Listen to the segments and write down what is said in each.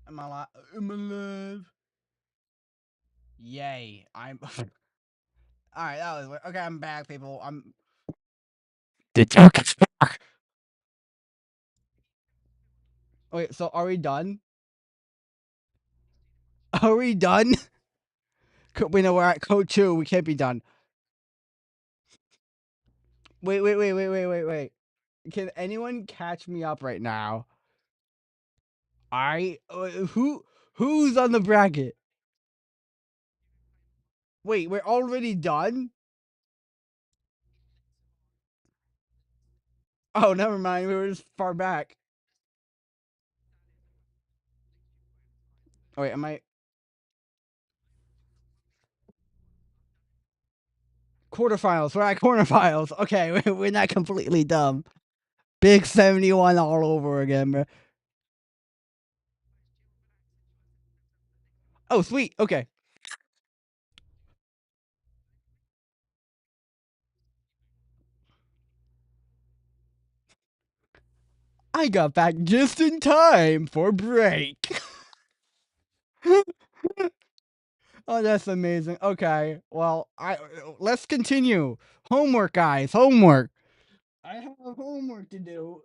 Am I alive? I'm alive. Yay! I'm. All right, that was okay. I'm back, people. I'm. The joke is back. Wait, so are we done? Are we done? We know we're at code 2. We can't be done. Wait. Can anyone catch me up right now? I who's on the bracket? Wait, we're already done? Oh, never mind. We were just far back. Oh, wait, am I quarterfinals? We're at quarterfinals. Okay, we're not completely dumb. Big 71 all over again, bro. Oh, sweet. Okay. I got back just in time for break. Oh, that's amazing. Okay. Well, I let's continue. Homework, guys. Homework. I have homework to do.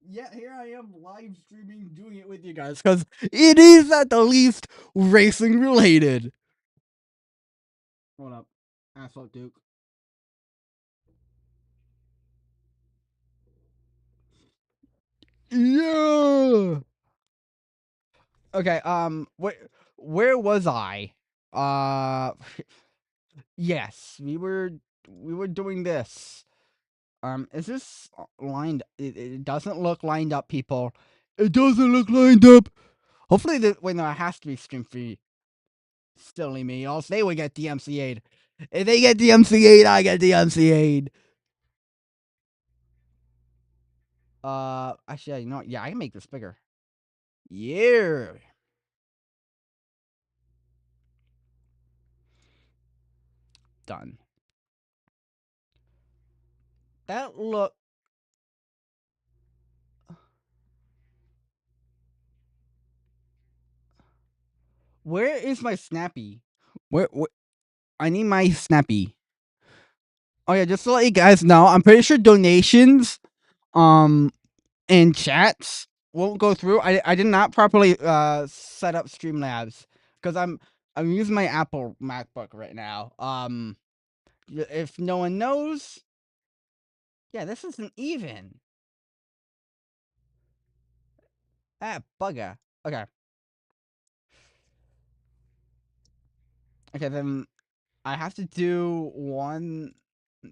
Yeah, here I am live streaming doing it with you guys because it is at the least racing related. Hold up. Asphalt Duke. Yeah. Okay, where was I? Uh yes, we were doing this. Is this lined it doesn't look lined up, people. It doesn't look lined up. Hopefully the wait no, it has to be stream free. Silly me. Else they would get DMCA'd. If they get DMCA'd, I get DMCA'd. Actually, you know what? Yeah, I can make this bigger. Yeah. Done. That look. Where is my snappy? Where I need my snappy. Oh yeah, just to let you guys know, I'm pretty sure donations and chats won't go through. I did not properly set up Streamlabs because I'm using my Apple MacBook right now. If no one knows, yeah, this isn't even. Ah, bugger. Okay. Okay, then I have to do one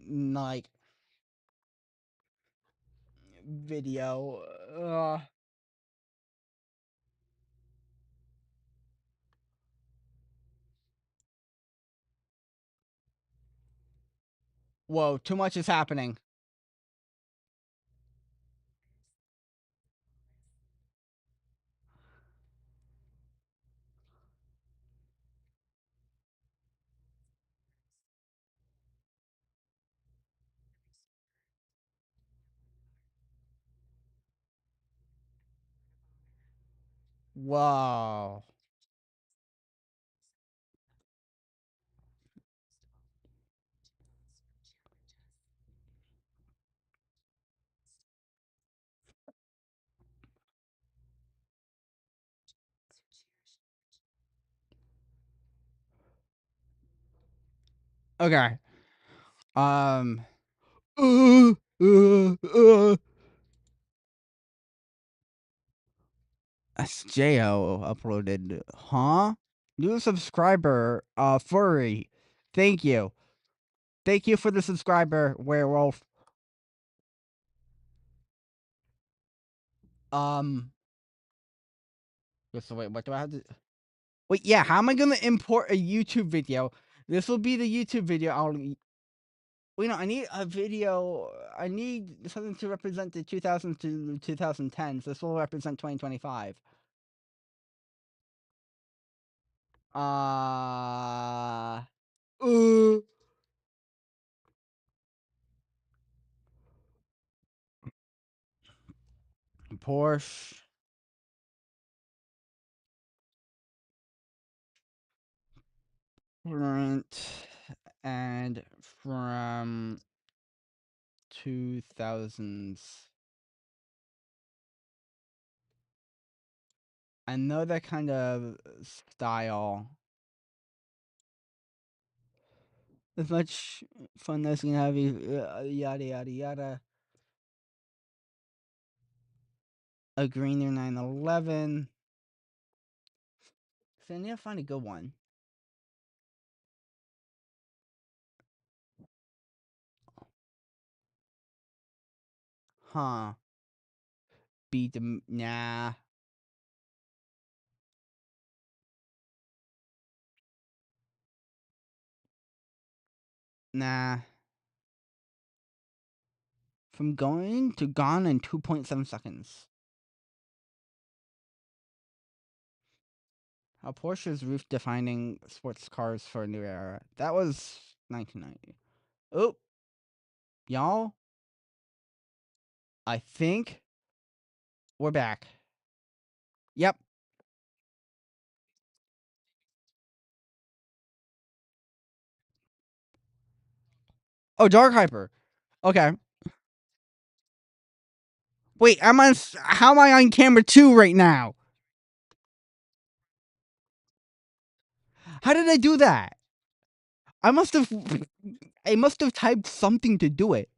like video. Whoa, too much is happening. Whoa. Okay. Um. Uh, uh, uh. SJO uploaded. Huh? New subscriber, Furry. Thank you. Thank you for the subscriber, Werewolf. Um. So wait, what do I have to? Wait, yeah. How am I gonna import a YouTube video? This will be the YouTube video. Wait, no. I need a video. I need something to represent the 2000 to 2010s. This will represent 2025. Uh. Uh. Porsche. current and from 2000s. I know that kind of style. As much fun as you can have, yada yada yada. A greener 911. So I need to find a good one. Huh. Beat them. Nah. Nah. From going to gone in 2.7 seconds. How Porsche's roof defining sports cars for a new era. That was 1990. Oh, y'all. I think we're back. Yep. Oh, Dark Hyper. Okay. Wait, how am I on camera 2 right now? How did I do that? I must have I must have typed something to do it.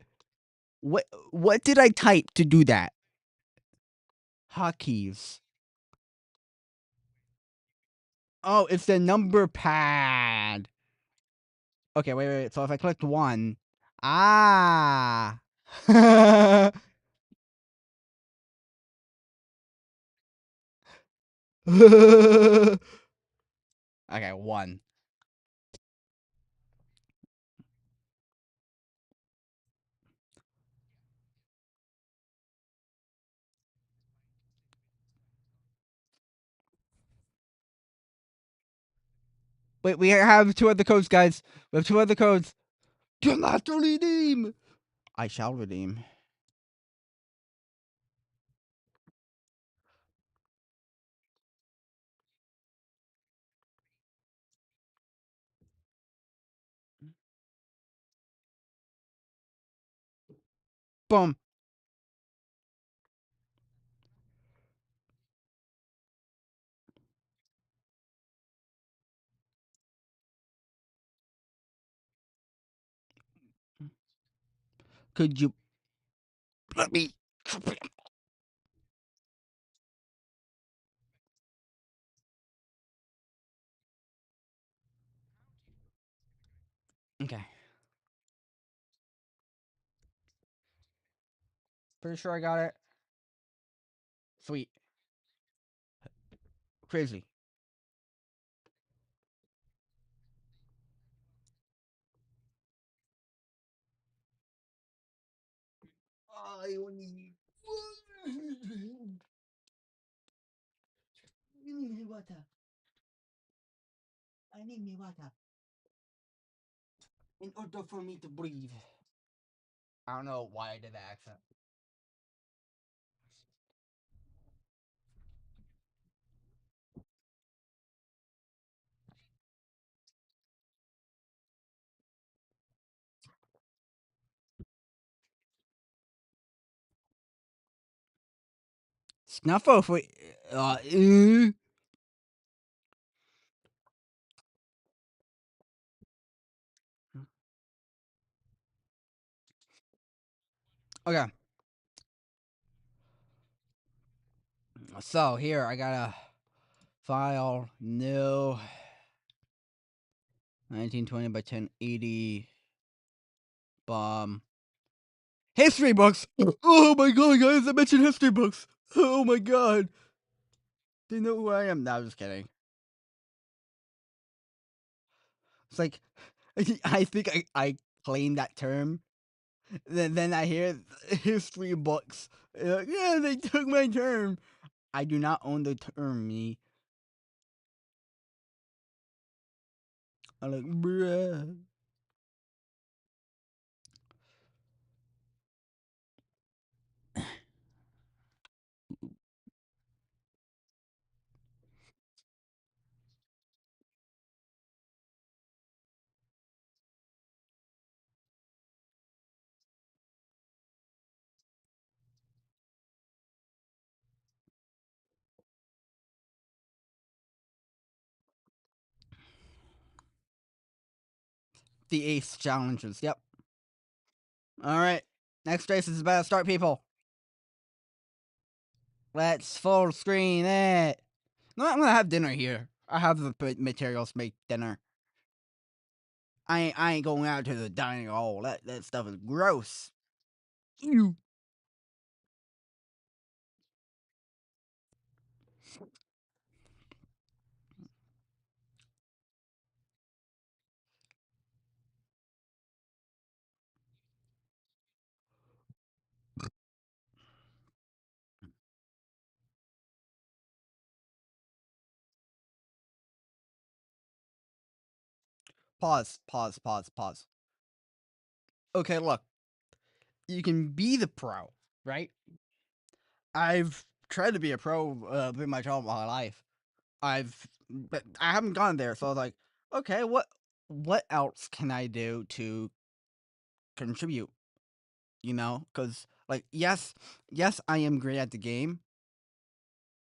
What did I type to do that? Hotkeys. Oh, it's the number pad. Okay, wait. So if I clicked 1, ah. Okay, 1. Wait, we have 2 other codes, guys. We have 2 other codes. Do not redeem. I shall redeem. Boom. Could you let me? Okay. Pretty sure I got it. Sweet. Crazy. I need. Give me water. I need me water. In order for me to breathe. I don't know why I did that accent. Snuffle for. Uh, uh. Okay. So here I got a file new 1920 by 1080 bomb history books. Oh my god, guys! I mentioned history books. Oh my god, they know who I am. No, I'm just kidding. It's like I think I claimed that term. Then I hear history books. Yeah, they took my term. I do not own the term, me. I'm like, bruh. the ace challenges. Yep. All right. Next race is about to start, people. Let's full screen it. No, I'm gonna have dinner here. I have the materials to make dinner. I ain't going out to the dining hall. That stuff is gross. Ew. Pause. Pause. Pause. Pause. Okay, look. You can be the pro, right? I've tried to be a pro pretty much all my life. But I haven't gone there. So I was like, okay, what else can I do to contribute? Because like, yes, I am great at the game.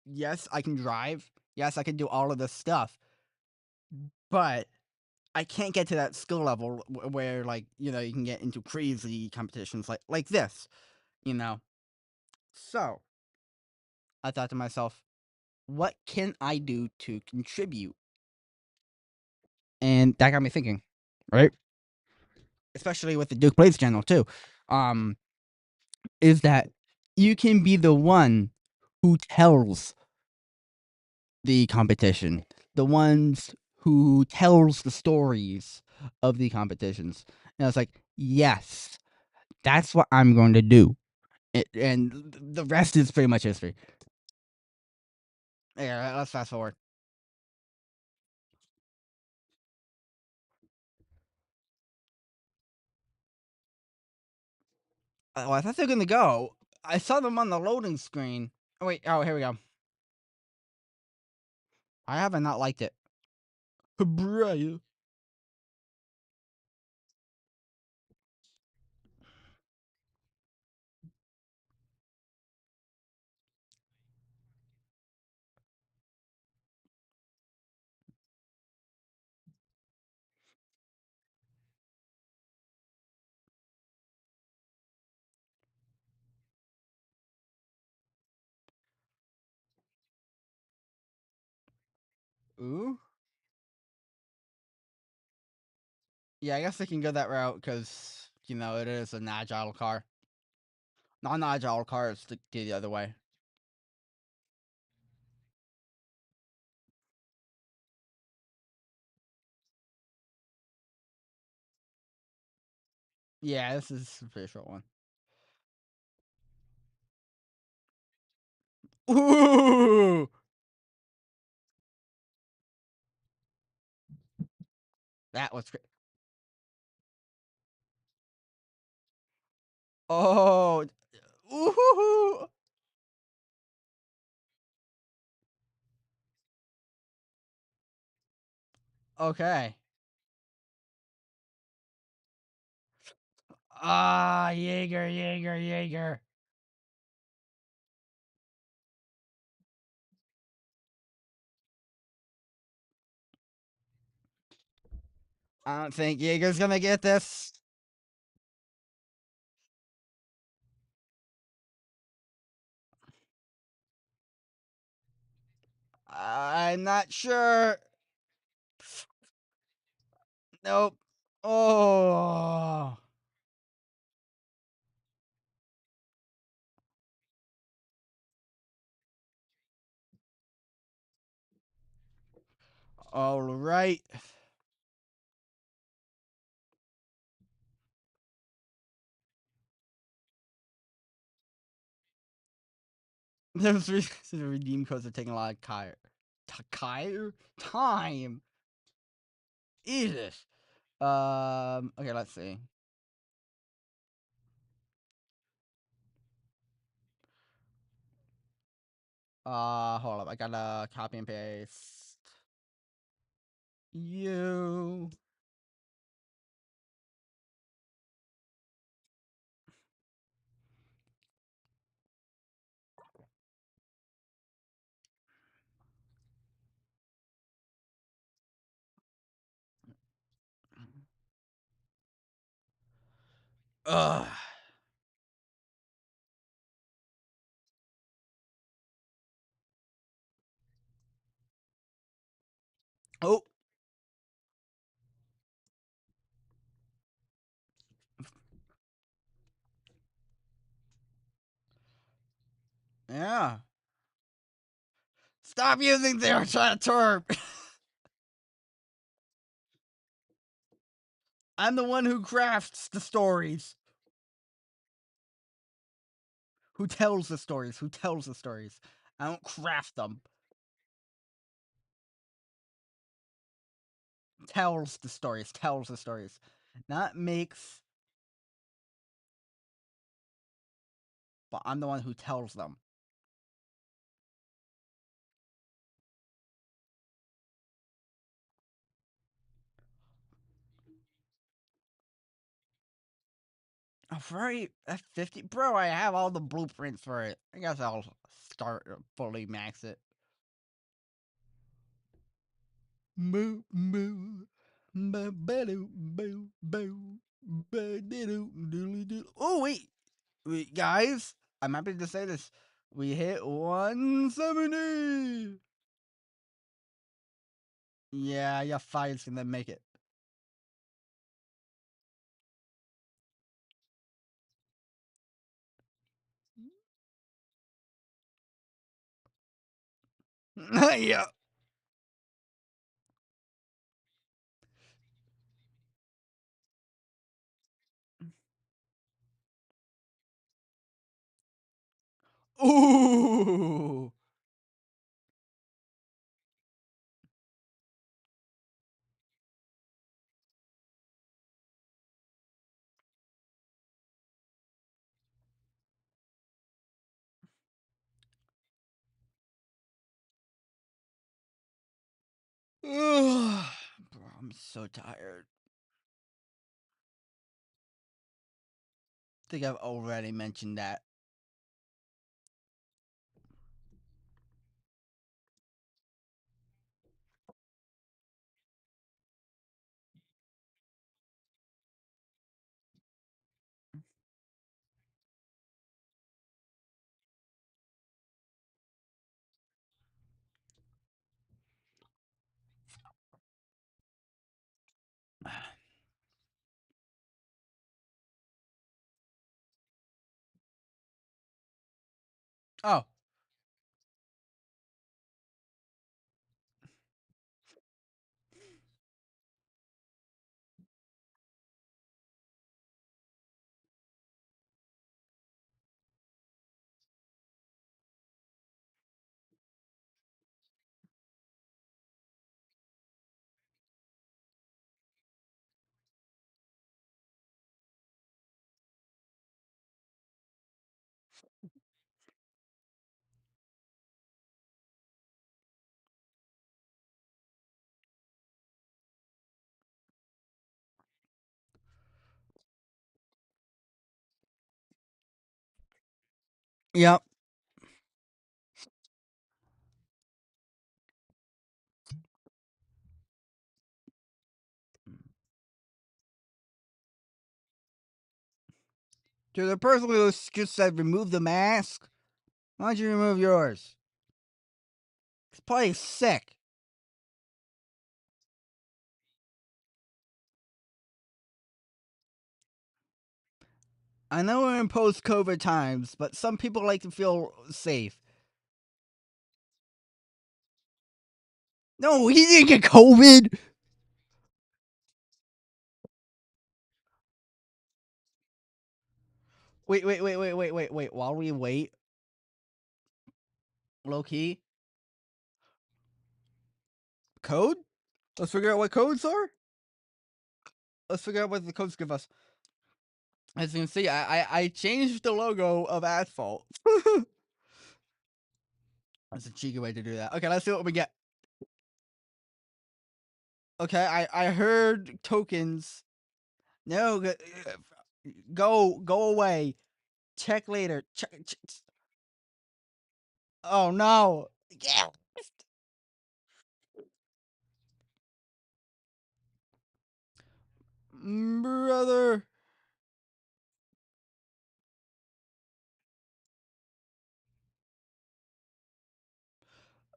Yes, I can drive. Yes, I can do all of this stuff. But I can't get to that skill level where, like, you can get into crazy competitions like this. You know. So I thought to myself, what can I do to contribute? And that got me thinking, right? Especially with the Duke Blades channel too. Um, is that you can be the one who tells the competition, the ones who tells the stories of the competitions. And I was like, yes, that's what I'm going to do. And the rest is pretty much history. Yeah, let's fast forward. Oh, I thought they were gonna go. I saw them on the loading screen. Oh wait, oh here we go. I haven't not liked it. Brian. Ooh. Yeah, I guess they can go that route because it is an agile car. Non-agile cars the other way. Yeah, this is a pretty short one. Ooh, that was great. Oh, ooh, okay. Ah, Jaeger, Jaeger, Jaeger. I don't think Jaeger's gonna get this. I'm not sure. Nope. Oh. All right. Those redeem codes are taking a lot of time. Jesus. Okay, let's see. Hold up. I gotta copy and paste. You. Ugh. Oh, yeah. Stop using the term. I'm the one who crafts the stories. Who tells the stories? Who tells the stories? I don't craft them. Tells the stories. Tells the stories. Not makes, but I'm the one who tells them. A Ferrari F50? Bro, I have all the blueprints for it. I guess I'll start fully max it. Moo, moo. Oh, wait. Wait, guys. I'm happy to say this. We hit 170. Yeah, your fire's gonna make it. Yeah. Ooh. Bro, I'm so tired. I think I've already mentioned that. Oh. Yep. To the person who just said remove the mask, why don't you remove yours? It's probably sick. I know we're in post COVID times, but some people like to feel safe. No, he didn't get COVID. Wait. While we wait, low key, code? Let's figure out what codes are. Let's figure out what the codes give us. As you can see, I changed the logo of Asphalt. That's a cheeky way to do that. Okay, let's see what we get. Okay, I heard tokens. No, go away. Check later. Check. Oh no. Yeah. Brother.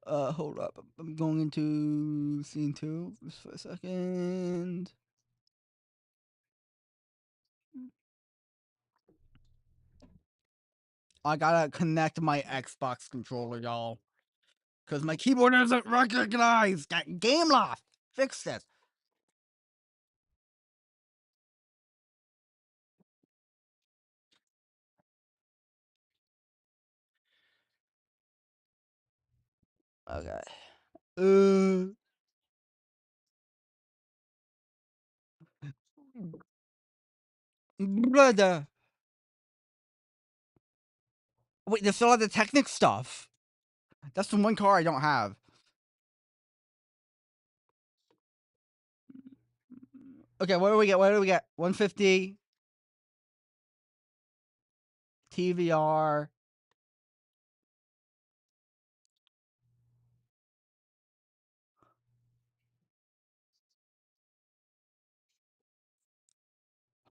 Hold up. I'm going into scene 2 just for a second. I gotta connect my Xbox controller, y'all. Because my keyboard doesn't recognize. Game lost. Fix this. Okay. Brother. Wait, there's still all the Technic stuff. That's the one car I don't have. Okay, what do we get? What do we get? 150 TVR.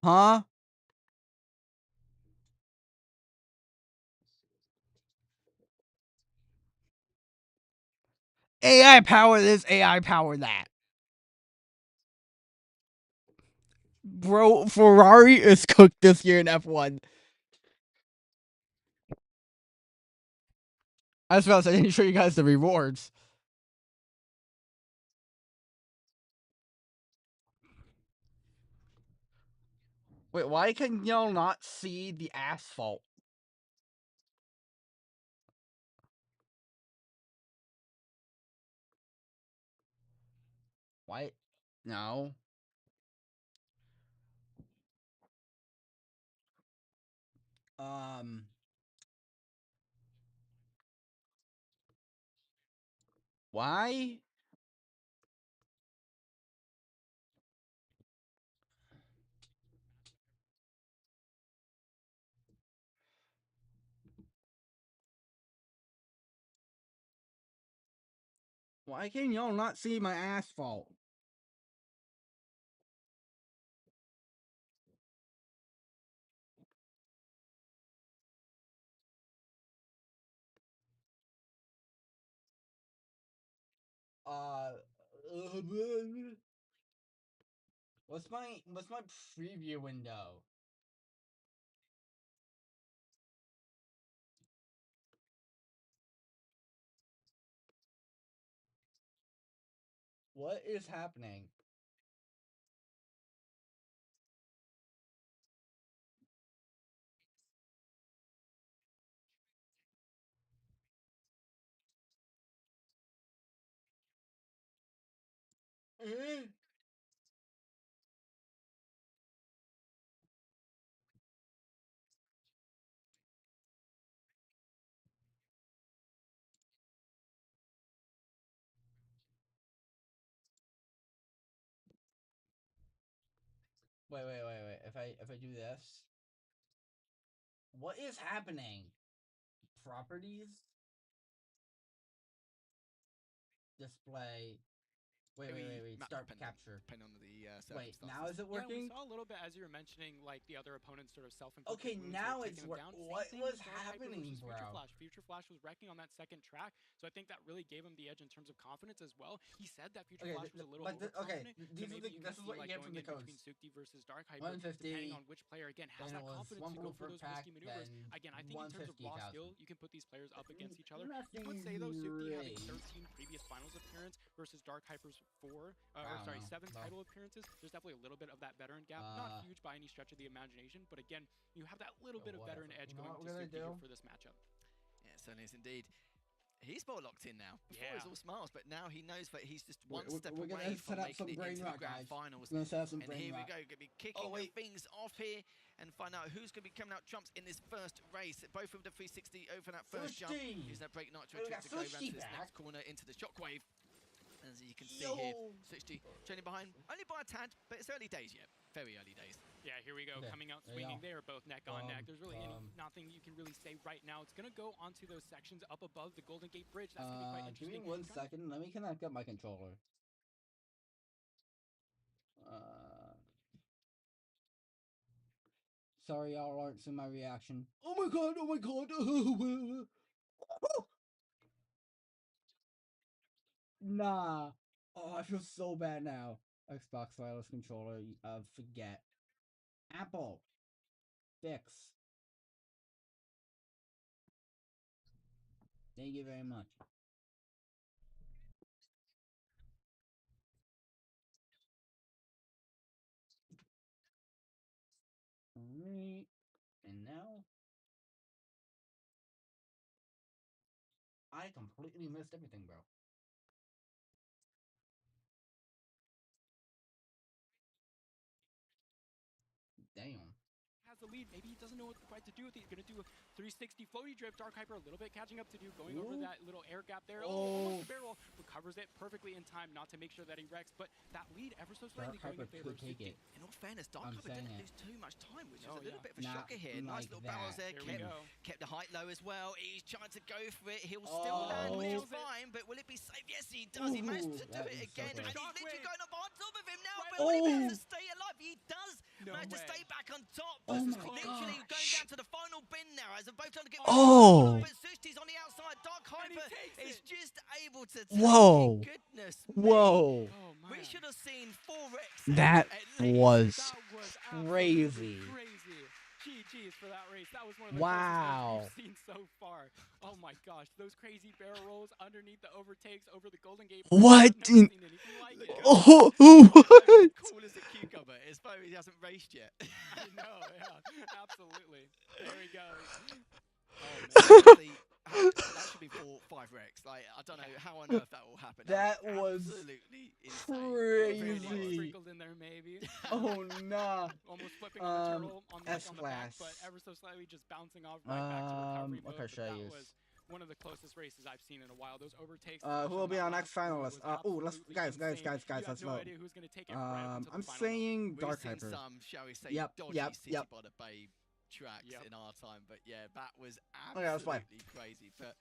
Huh? AI power this, AI power that. Bro, Ferrari is cooked this year in F1. I was about to say, I didn't show you guys the rewards. Wait, why can y'all not see the asphalt? Why? No. Um. Why? Why can y'all not see my asphalt? Uh. What's my preview window? What is happening? Eh? Wait. If I do this, what is happening? Properties, display. Wait. Map Start dependent, capture. depending on the Wait, circumstances. now is it Yeah, we working? saw a little bit as you were mentioning, like the other opponent's sort of self-inflicted Okay, wounds, sort of now taking it's them work. down. Same What thing was with Dark Hyper happening, versus Future bro? Flash. Future Flash was wrecking on that second track, so I think that really gave him the edge in terms of confidence as well. He said that Future Okay, Flash was a little overconfident, so these are maybe the you can this is see what you like get going from the in codes. between Sukti versus Dark Hyper, depending 150. on which player again has Then it that was confidence one to go blue for those pack. risky maneuvers. Then Again, I think in terms of raw 150,000. skill, you can put these players up against each other. I would Nothing say though, Sukti having great. 13 previous finals appearance versus Dark Hyper's I don't know. seven Bro. title appearances. There's definitely a little bit of that veteran gap. Not huge by any stretch of the imagination, but again, you have that little bit of Whatever. veteran edge You know going what to we're gonna Sukti here do? for this matchup. Yeah, certainly is indeed. He's more locked in now. Before Yeah. it was all smiles, but now he knows that he's just one We're, step we're away gonna from set up making some it brain into the rot, grand guys. finals. We're gonna set up some And brain here we rot. go, going to be kicking things off here and find out who's going to be coming out trumps in this first race. Both of the 360 over that first jump. Use that break nitro to go around to this next corner into the shockwave. As you can see here, 60 trailing behind only by a tad, but it's early days yet. Very early days. Yeah, here we go. Okay, Coming out there you swinging. go. They are both neck on neck. There's really nothing you can really say right now. It's going to go onto those sections up above the Golden Gate Bridge. That's going to be quite Give interesting. me 1 second. Let me connect up my controller. Sorry, y'all aren't seeing my reaction. Oh my god! Oh my god! Nah. Oh, I feel so bad now. Xbox wireless controller. Forget. Apple. Fix. Thank you very much. Alright. And now I completely missed everything, bro. Damn. Has the lead. Maybe he doesn't know what quite to do with it. He's going to do a 360 floaty drip. Dark Hyper a little bit catching up to do, going over that little air gap there. Almost a barrel. Recovers it perfectly in time, not to make sure that he wrecks. But that lead ever so slightly Dark going Hyper in favor could of take Suki. it. In all fairness, Dark Hyper didn't lose too much time, which is a little bit of a shocker here. Nice little barrels there. Kept the height low as well. He's trying to go for it. He'll still land, which is fine. But will it be safe? Yes, he does. He managed to do it again. And he's literally going up on top of him now. But will he be able to stay alive? He does manage to stay back on top. But literally going down to the final bin now as they're both trying to get but Susti's on the outside. Dark Hyper is just able to take it. Goodness Whoa. me. We should have seen 4 wrecks. That was crazy. GG's for that race. That was one of the closest we've seen so far. Oh my gosh, those crazy barrel rolls underneath the overtakes over the Golden Gate. What? I've never seen anything like it. Oh, what? Cool as a cucumber. It's probably he hasn't raced yet. I know, yeah, absolutely. There he goes. Oh, man. That should be 4, 5 wrecks. Like, I don't know how on earth that will happen. That was absolutely crazy. Sprinkled in there, maybe. Oh, nah. Almost flipping on the turtle on the back, but ever so slightly just bouncing off right back to recovery mode. That was one of the closest races I've seen in a while. Those overtakes. Who will be our next finalist? Let's guys, let's vote. Who's gonna take it right I'm saying Dark Hyper. We've seen some, shall we say, dodgy City by the Bay tracks in our time, but yeah, that was absolutely crazy. But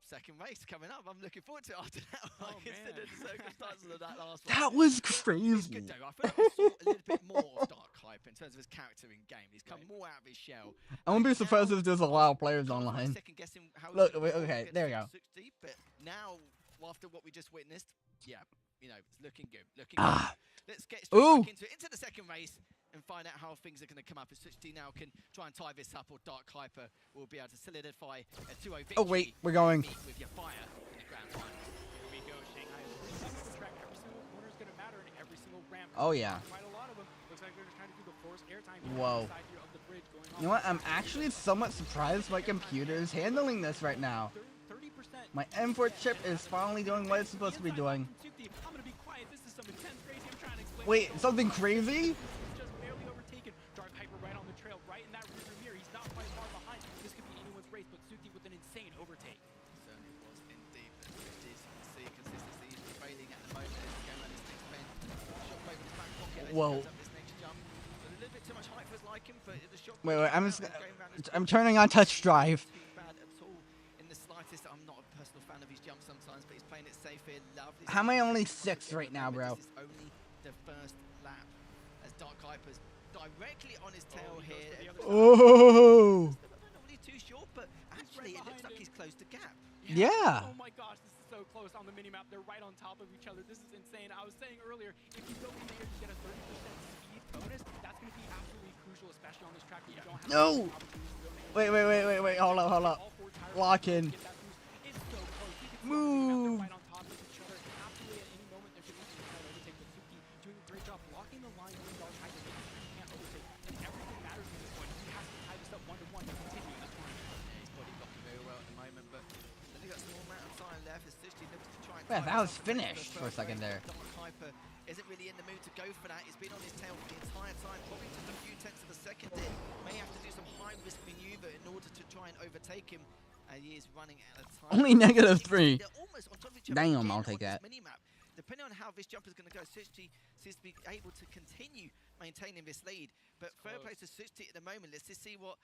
second race coming up, I'm looking forward to it after that one, considering the circumstances of that last one. That was crazy. It's good though. I feel like we saw a little bit more of Dark Hyper in terms of his character in game. He's come more out of his shell. I won't be surprised if there's a lot of players online. Look, okay, there we go. But now, after what we just witnessed, yeah, you know, it's looking good. Looking good. Let's get straight back into the second race and find out how things are going to come up. If 60 now can try and tie this up, or Dark Hyper will be able to solidify a 2-0 victory. Oh wait, we're going. With your fire in the grand final. Here we go, Shanghai. Every track, every single corner is going to matter, and every single ramp. Oh yeah. Quite a lot of them. Looks like they're trying to do the forced airtime. Whoa. Of the bridge going on. You know what? I'm actually somewhat surprised my computer is handling this right now. 30%. My M4 chip is finally doing what it's supposed to be doing. I'm gonna be quiet. This is some intense crazy. I'm trying to explain. Wait, something crazy? Just barely overtaken. Dark Hyper right on the trail, right in that rear mirror. He's not quite far behind. This could be anyone's race, but Suki with an insane overtake. Certainly was indeed. But you can see consistency is prevailing at the moment. It's going around his next bend. Shockwave in his back pocket. Whoa. Up this next jump. A little bit too much height for his liking, but the shockwave. Wait, I'm turning on touch drive. I'm not a personal fan of his jump sometimes, but he's playing it safe here. Lovely. How am I only 6 right now, bro? This is only the first lap as Dark Hyper's directly on his tail here. Oh! Not really too short, but actually it looks like he's closed the gap. Yeah. Oh my gosh, this is so close on the minimap. They're right on top of each other. This is insane. I was saying earlier, if you go in there, you get a 30% speed bonus. That's going to be absolutely crucial, especially on this track where you don't have No! Wait, hold up. Lock in. Move. Right on top of each other. Absolutely at any moment there could be some kind of overtake, but Suki doing a great job blocking the line on Dark Hyper. He can't overtake, and everything matters at this point. He has to tie this up 1-1 to continue in this one. Yeah, he's body blocking very well at the moment, but then he's got a small amount of time left as 60 looks to try and Yeah, that was finished for a second there. Dark Hyper isn't really in the mood to go for that. He's been on his tail for the entire time, probably just a few tenths of a second there. May have to do some high-risk maneuver in order to try and overtake him. He is running out of time. Only -3. They're almost on top of each other Damn, again I'll take on that. this mini-map. Depending on how this jump is going to go, 60 seems to be able to continue maintaining this lead. But fair play to 60 at the moment. Let's just see what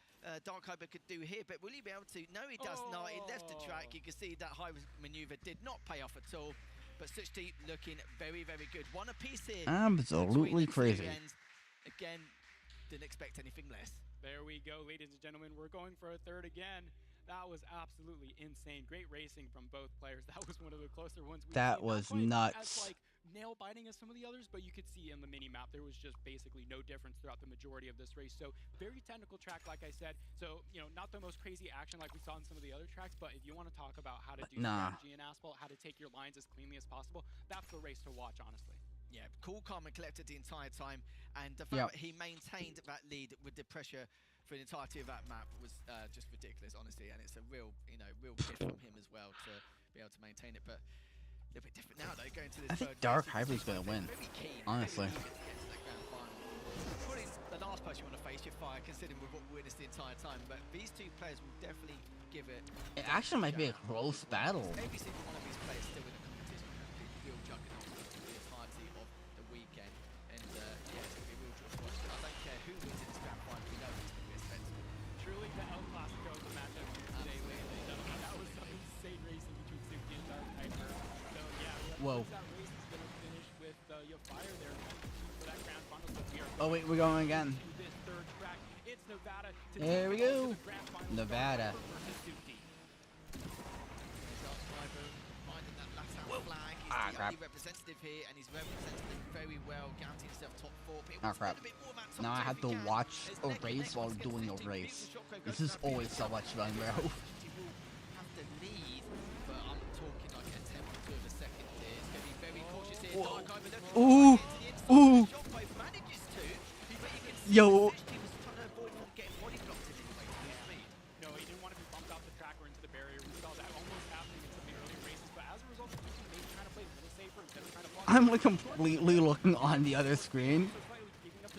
Dark Hyper could do here. But will he be able to? No, he does not. He left the track. You can see that high maneuver did not pay off at all. But 60 looking very, very good. One apiece here. Absolutely crazy. Again, didn't expect anything less. There we go, ladies and gentlemen. We're going for a third again. That was absolutely insane. Great racing from both players. That was one of the closer ones we've That seen. Not was quite as nuts. like nail biting as some of the others, but you could see in the mini map there was just basically no difference throughout the majority of this race. So very technical track, like I said. So not the most crazy action like we saw in some of the other tracks, but if you want to talk about how to do Nah. strategy in Asphalt, how to take your lines as cleanly as possible, that's the race to watch, honestly. Yeah, cool, calm, and collected the entire time, and the fact that he maintained that lead with the pressure for the entirety of that map was just ridiculous, honestly. And it's a real, real gift from him as well to be able to maintain it. But a little bit different now, though, going to this I think third Dark race. Hyper's gonna win. Very keen, honestly. very eager to get to that grand final. Probably the last person you want to face, your Fire, considering with what we witnessed the entire time. But these two players will definitely give it. It actually might be a close battle. Every single one of these players still in the competition. Real juggernauts for the entirety of the weekend. And yeah, it's going to be a real joy to watch. I don't care who wins in this grand final. We know it's going to be expensive. Truly, the El Clasico of the matchup today, ladies and gentlemen. That was some insane racing between Suki and Dark Hyper. So yeah, whoa. That race is going to finish with your Fire there for that grand final. So we are Oh wait, we're going again. this third track. It's Nevada. There we go. Nevada. Ah, crap. Representative here, and he's represented very well, guaranteed himself top 4. Oh crap. Now I have to watch a race while doing a race. This is always so much fun, bro. Have to lead, but I'm talking like a tenth or two of a second here. It's going to be very cautious here. Dark Hyper looking Ooh. into the inside. Ooh. Shockwave manages to, but you can see Yo. he was trying to avoid from getting body blocked in his way to his speed. No, he didn't want to be bumped off the track or into the barrier. We saw that almost happening in some of the earlier races, but as a result, the team maybe trying to play a little safer instead of trying to block. I'm like completely looking on the other screen,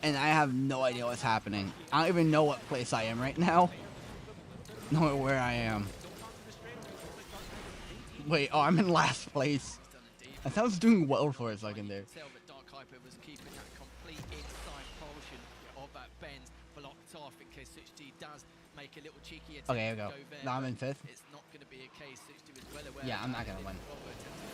and I have no idea what's happening. I don't even know what place I am right now. Nor where I am. Wait, oh, I'm in last place. I thought I was doing well for a second there. Tell that Dark Hyper was keeping that complete inside portion of that bend blocked off in case Such D does make a little cheeky attempt Okay, here we to go. go there. Now I'm in 5th. It's not going to be a case. Such D was well aware. Yeah, I'm not gonna win.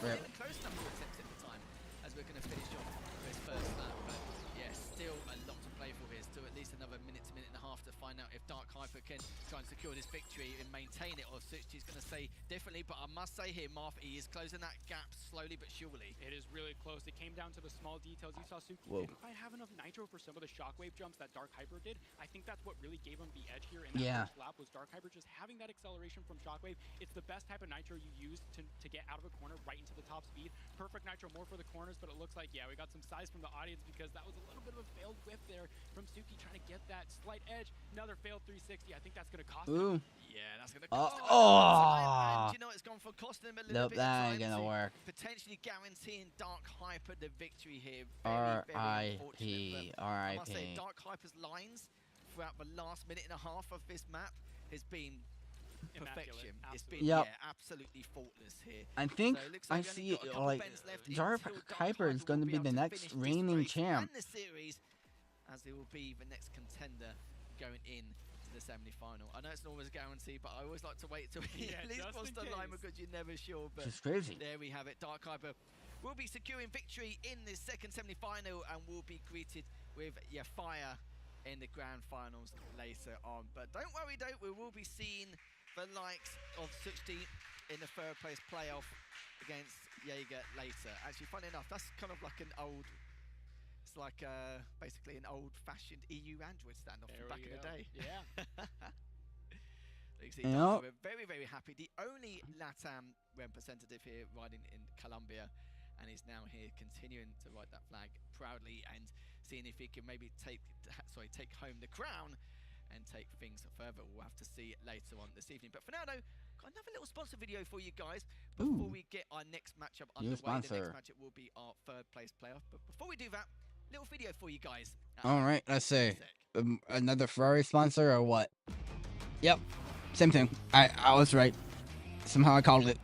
We're even close enough to attempts at the time as we're going to finish off this first lap. But yeah, still a lot to play for here. Still at least another minute to minute and a half to find out if Dark Hyper can try and secure this victory and maintain it, or Such D's going to say differently. But I must say here, Marth, he is closing that gap slowly but surely. It is really close. It came down to the small details. You saw Suki didn't quite have enough nitro for some of the shockwave jumps that Dark Hyper did. I think that's what really gave him the edge here in that first lap, was Dark Hyper just having that acceleration from shockwave. It's the best type of nitro you use to get out of a corner right into the top speed. Perfect nitro more for the corners, but it looks like, yeah, we got some size from the audience because that was a little bit of a failed whip there from Suki trying to get that slight edge. Another failed 360. I think that's going to cost him. Yeah, that's going to cost him a little time. And you know, it's gone for costing him a little bit of that time. ain't gonna work. Potentially guaranteeing Dark Hyper the victory here. Very unfortunate. I must say, Dark Hyper's lines throughout the last minute and a half of this map has been perfection. It's been absolutely faultless here. I think so I see like Dark Hyper is going to be the next reigning champ. The series, as they will be the next contender going in to the semi-final. I know it's not always a guarantee, but I always like to wait till he at least cross the line because you're never sure. But it's crazy. There we have it. Dark Hyper will be securing victory in this second semi-final and will be greeted with Fire in the grand finals later on. But don't worry though, we will be seeing the likes of Such D in the third place playoff against Jaeger later. Actually, funny enough, that's kind of like an old, it's like basically an old-fashioned EU Android standoff from back in the day. Yeah. We're very, very happy. The only LATAM representative here riding in Colombia, and he's now here continuing to ride that flag proudly and seeing if he can maybe take home the crown and take things further. We'll have to see later on this evening. But for now, though, got another little sponsor video for you guys before we get our next matchup underway. The next matchup will be our third place playoff. But before we do that, little video for you guys. All right, let's see. Another Ferrari sponsor or what? Yep, same thing. I was right. Somehow I called it.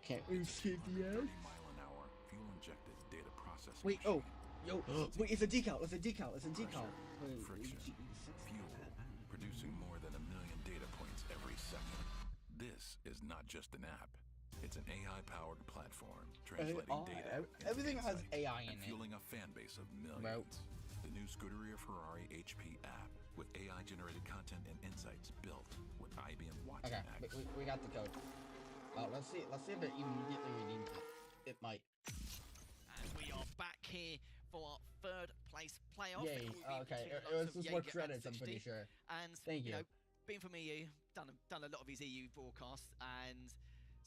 Can't see the edge. Wait, oh, yo, wait, it's a decal, it's a decal, it's a decal. Friction, fuel, producing more than 1 million data points every second. This is not just an app. It's an AI-powered platform translating data Everything into has insight AI and in it. fueling a fan base of millions. The new Scuderia Ferrari HP app with AI-generated content and insights built with IBM Watson Okay, X. we got the code. Let's see if it immediately redeems it. It might. And we are back here for our third place playoff. Yay. It will be Okay, between the it was likes of just more Jaeger and credits, I'm 60. pretty sure. And Thank you. know, being from EU, done a lot of his EU broadcasts, and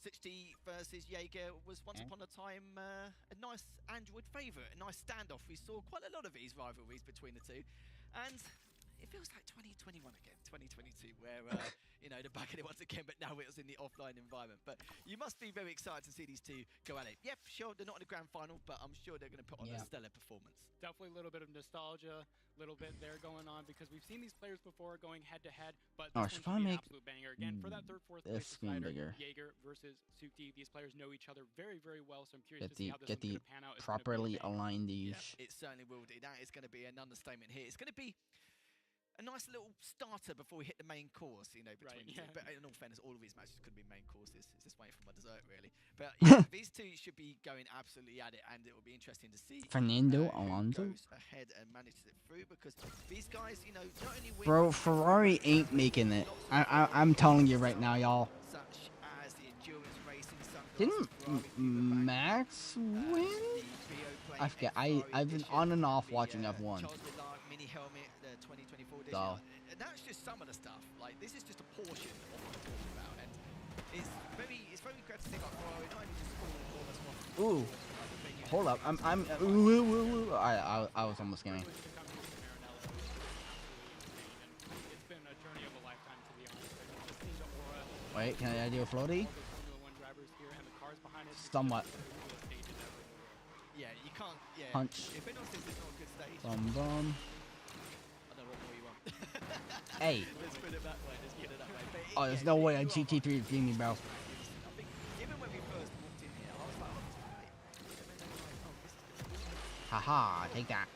60 versus Jaeger was once upon a time a nice Android favourite, a nice standoff. We saw quite a lot of these rivalries between the two, and it feels like 2021 again, 2022, where they're back at it once again, but now it was in the offline environment. But you must be very excited to see these two go at it. Yep, sure, they're not in the grand final, but I'm sure they're going to put on a stellar performance. Definitely a little bit of nostalgia, a little bit there going on, because we've seen these players before going head-to-head, but this one should be an absolute banger. Again, for that third, fourth place decider, Jaeger versus Sukti, these players know each other very, very well, so I'm curious to see how this one's going to pan out. Properly aligned these. Yeah, it certainly will do. That is going to be an understatement here. It's going to be a nice little starter before we hit the main course, between the two. But in all fairness, all of these matches could be main courses. It's just waiting for my dessert, really. But yeah, these two should be going absolutely at it, and it will be interesting to see Fernando who Alonso goes ahead and manages it through, because these guys, not only win, Bro, Ferrari ain't making it. I'm telling you right now, y'all. such as the endurance racing, Didn't Max win? I forget. I've been on and off watching F1. Mini helmet, the 2024 edition. So. And that's just some of the stuff. Like, this is just a portion of what we're talking about, and it's very great to see like Ferrari not only just all this one. Ooh. Hold up. I was almost getting. It's been a journey of a lifetime, to be honest. Just seeing the aura. Wait, can I do a floaty? All the Formula 1 drivers here and the cars behind us. Somewhat. Yeah, you can't. Yeah. Punch. If anyone says it's not a good stage, Bum bum. I don't know what more you want. Hey. Let's put it that way. Let's put it that way. But Oh, there's no way a GT3 is beating me, bro. I think even when we first walked in here, I was like, oh, it's great. And then they were like, oh, this is good. Haha, take that.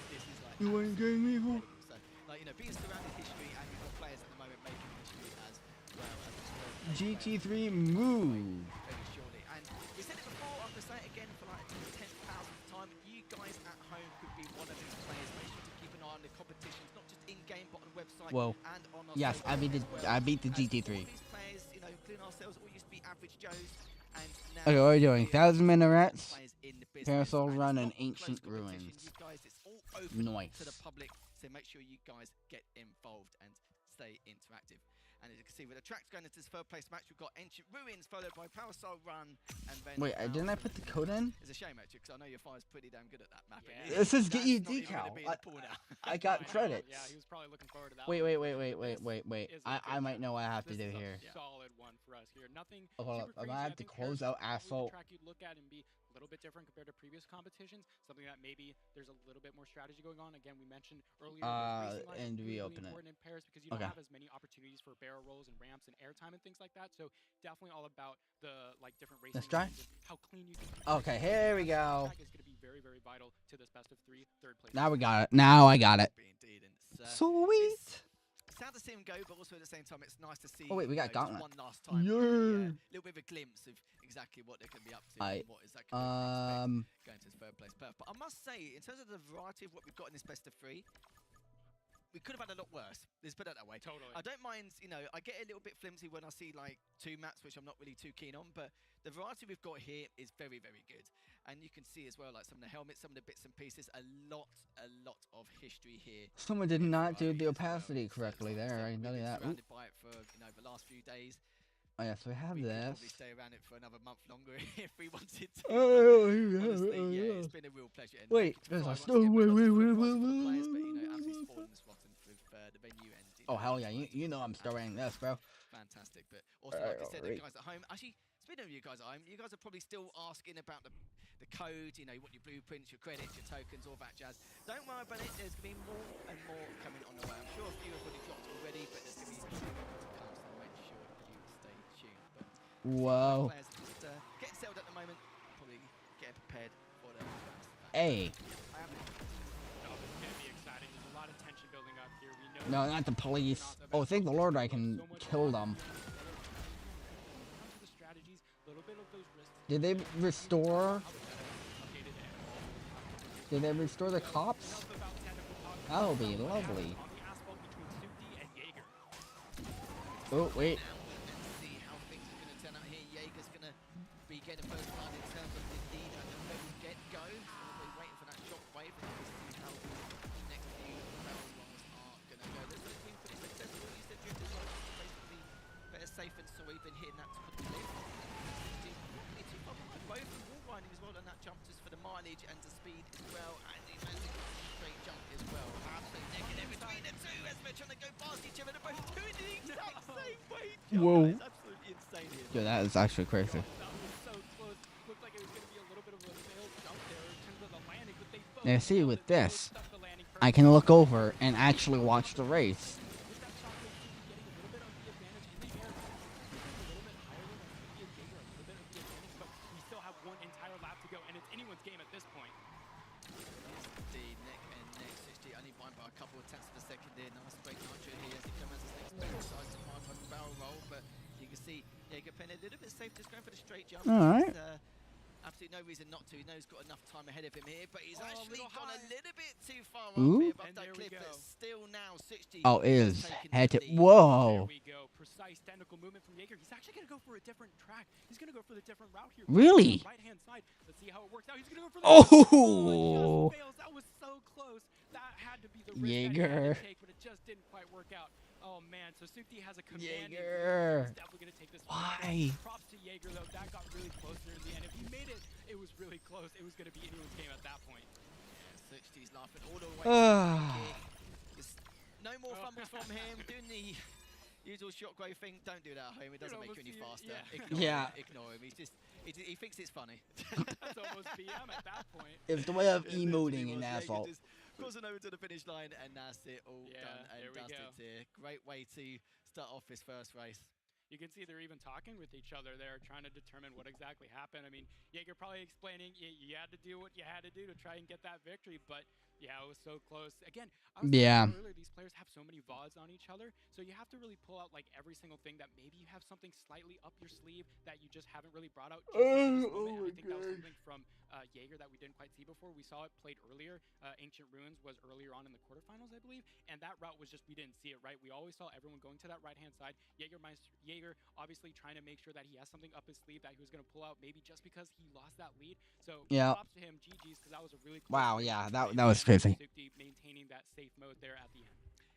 This is like You ain't getting me home. so, like, being surrounded history, and you've got players at the moment making history as well as this GT3 move. very surely. And we said it before, I'm going to say it again for like the 10,000th time. You guys at home could be one of these players. Make sure to keep an eye on the competitions, not just in-game, but on the website Whoa. and on our Yes, I beat the GT3. All these players, including ourselves, all used to be average Joes. And now Okay, what are we doing? 1,000 minarets? players in the business. Parasol And Run it's and not a closed Ancient competition. Ruins. You guys, it's all open Nice. to the public, so make sure you guys get involved and stay interactive. And as you can see, with the tracks going into this third place match, we've got Ancient Ruins followed by Parasol Run, and then Wait, didn't I put the code in? It's a shame actually, because I know your fire's pretty damn good at that mapping. Yeah. This is That's get you not even gonna decal. be in the pool now. I got credits. Yeah, he was probably looking forward to that Wait, one. wait. Is a I good might track. know what I have to This do is a here. solid one for us here. Nothing Oh, hold super up. I'm crazy. gonna have to think close Paris out is probably Asphalt. the track you'd look at and be a little bit different compared to previous competitions. Something that maybe there's a little bit more strategy going on. Again, we mentioned earlier. And and reopen it. important in Paris because you don't Okay. have as many opportunities for barrel rolls and ramps and airtime and things like that. So definitely all about the different racing. Let's try. lines and how clean you can keep Okay, here we go. Track is going to be very, very vital to this best of three, third place. Now we got it. Now I got it. Indeed, and Sweet. it's sad to see him go, but also at the same time, it's nice to see. Oh, wait, we got just Gauntlet. one last time. Yeah. Little bit of a glimpse of exactly what they can be up to. I- And what exactly going to his third place berth. But I must say, in terms of the variety of what we've got in this best of three, we could have had a lot worse. Let's put it that way. Totally. I don't mind, I get a little bit flimsy when I see like two maps, which I'm not really too keen on, but the variety we've got here is very, very good. And you can see as well, like some of the helmets, some of the bits and pieces, a lot of history here. Someone did not do the Ferrari as well. opacity So correctly like I there. said, I can tell we've you been that. Oop. surrounded by it for, the last few days. Oh yes, we have We could this. probably stay around it for another month longer if we wanted to. Oh, Honestly, yeah. it's been a real pleasure. And Wait, thank you to there's a Ferrari once again, wait, not wait, just for wait, the wait, players, but wait, absolutely wait. spoiling this rotten with the venue and. Oh hell yeah, everything. you know I'm starting this, bro. Fantastic, but also like I said, the Alright. guys at home. Actually, speaking of you guys at home, you guys are probably still asking about the code. You want your blueprints, your credits, your tokens, all that jazz. Don't worry about it. There's gonna be more and more coming on the way. I'm sure a few have already dropped already, but there's gonna be more to come. So make sure you stay tuned. But Whoa. players are just getting settled at the moment. Probably getting prepared for the first. Hey. I am. Oh, this is going to be exciting. There's a lot of tension building up here. We No, know not the police. not about Oh, thank the Lord I can so much kill them. little bit of those risks. Did they restore? Updated and all. Did they restore the cops? Enough about technical talk. That would be lovely. On the asphalt between Suki and Jaeger. Oh wait. Now and see how things are going to turn out here. Jaeger's going to be getting the first line in terms of the lead at the very get-go. So we're waiting for that shockwave and see how the next few barrel rolls are going to go. This has been pretty successful. He said Drift as well. Basically, better safe than sorry. Been hitting that to the cliff. Too far behind. Both and wall riding as well on that jump just for the mileage and the speed as well. And he managed to get a straight jump as well. Absolute negative between the two as they're trying to go past each other. They're both doing the exact same way. Whoa. It's absolutely insane here. Yeah, that is actually crazy. That was so close. Looked like it was going to be a little bit of a failed jump there in terms of the landing, but they both Now see, nailed with it. They both this, stuck the landing I perfectly. can look over and actually watch the race. With that shot, they should be getting a little bit of the advantage in the air. A little bit higher than Suki and Jaeger, a little bit of the advantage, but we still have one entire lap to go, and it's anyone's game at this point. Indeed, neck and neck. 60 only behind by a couple of tenths of a second there. Nice break nitro here as he comes as his next back decides to mark on the barrel roll, but you can see Jaeger playing a little bit safe, just going for the straight jump. Alright. Absolutely no reason not to. He knows he's got enough time ahead of him here, but he's Oh, actually little gone a high. little bit too far Ooh. up here above And that there we cliff, but go. still now 60. Oh, it has is taken head the to. lead. There Whoa. we go. Precise technical movement from Jaeger. He's actually going to go for a different track. He's going to go for the different route here. Really? Right hand side. Let's see how it works out. He's going to go for the Oh. it just fails. That was so close. That had to be the risk that he had Jaeger. to take, but it just didn't quite work out. Oh man, so Sukti has a command. Jaeger. He's definitely going to take this. Why? Props to Jaeger though. That got really close there in the end. If he made it, it was really close. It was going to be anyone's game at that point. 60's laughing all the way. to the kick. Just no more Oh. fumbles from him. Doing the usual shockwave thing. Don't do that at home. It doesn't make you any almost- faster. yeah. Ignore Yeah. him. Ignore him. He's just he thinks it's funny. That's almost BM at that point. It's the way of It literally emoting in was. Jaeger asphalt. just crossing over to the finish line, and that's it. All Yeah, done and there we dusted go. here. Great way to start off his first race. You can see they're even talking with each other there, trying to determine what exactly happened. I mean, Jaeger probably explaining you had to do what you had to do to try and get that victory, but yeah, it was so close. Again, I was Yeah. saying earlier, these players have so many VODs on each other, so you have to really pull out like every single thing that maybe you have something slightly up your sleeve that you just haven't really brought out. Just in this moment. And I think that was something from Jaeger that we didn't quite see before. We saw it played earlier. Ancient Ruins was earlier on in the quarterfinals, I believe, and that route was just we didn't see it right. We always saw everyone going to that right-hand side. Jaeger obviously trying to make sure that he has something up his sleeve that he was going to pull out, maybe just because he lost that lead. So Yeah. props to him, GG's, because that was a really close Wow, race. yeah, that And was crazy. Sukti maintaining that safe mode there at the end.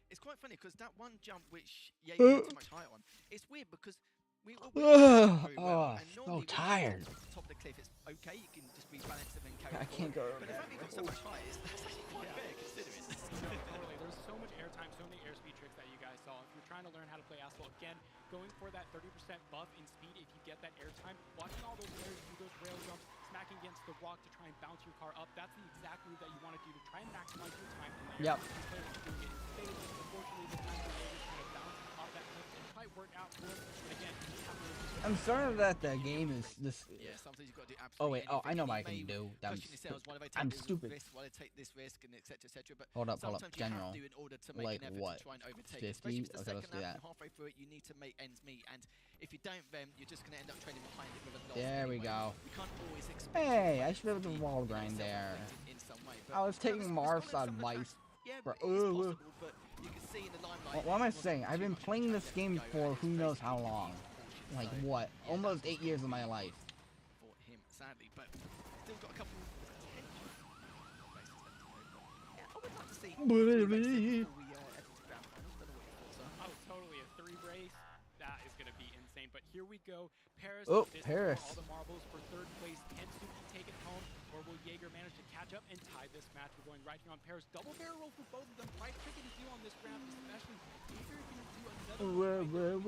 It's quite funny because that one jump which Jaeger had too much height on. It's weird because we were very well, and so normally when you tired. get to the top of the cliff, it's okay. You can just rebalance them and carry I forward. can't go. But the fact that you've got so much height is that's actually quite fair considering. Totally. There's so much airtime, so many airspeed tricks that you guys saw. If you're trying to learn how to play Asphalt, again, going for that 30% buff in speed if you get that airtime, watching all those players do those rail jumps, smacking against the rock to try and bounce your car up, that's the exact move that you want to do to try and maximize your time in the air. Yep. These players are doing it in spades. Unfortunately, the time for Jaeger trying to bounce off that cliff didn't quite work out for him. But again, you just have to really I'm sorry that the game is this. Yeah, sometimes you've got to do absolutely Oh wait. Oh, I anything. know You what I can may do. I'm question yourselves, why do they take I'm this stupid. risk, why they take this risk, and etc. etc. But Hold up. sometimes you General. have to in order to make Like an effort what? to try and overtake. 50? Especially if it's the Okay, let's second do lap that. and halfway through it, you need to make ends meet. And if you don't, then you're just going to end up trailing behind it with a loss. There we anyway. go. You can't always expect. Hey, I should be able to to wall grind there. in some way. But I was no, taking it's Marth's one of some of the advice. tracks- Yeah, Bro, it is possible, but you can see in the limelight. What am I it wasn't saying? I've too been much of a playing track this left to game go, for and who it's knows how basically long. fortunate. Like So, what? yeah, Almost that 8 years of my life. for him, sadly, but still got a couple potential races left to go. Yeah, I would like to see. Believe three races me. before we head into grand finals. Don't know what your thoughts are. Oh, totally. A 3 race. That is going to be insane. But here we go. Paris. Oh, this is Paris. for all the marbles for 3rd place. Can Suki take it home, or will Jaeger manage to catch up and tie this match? We're going right here on Paris. Double barrel roll for both of them. Quite tricky to do on this ramp, especially Jaeger going to do another.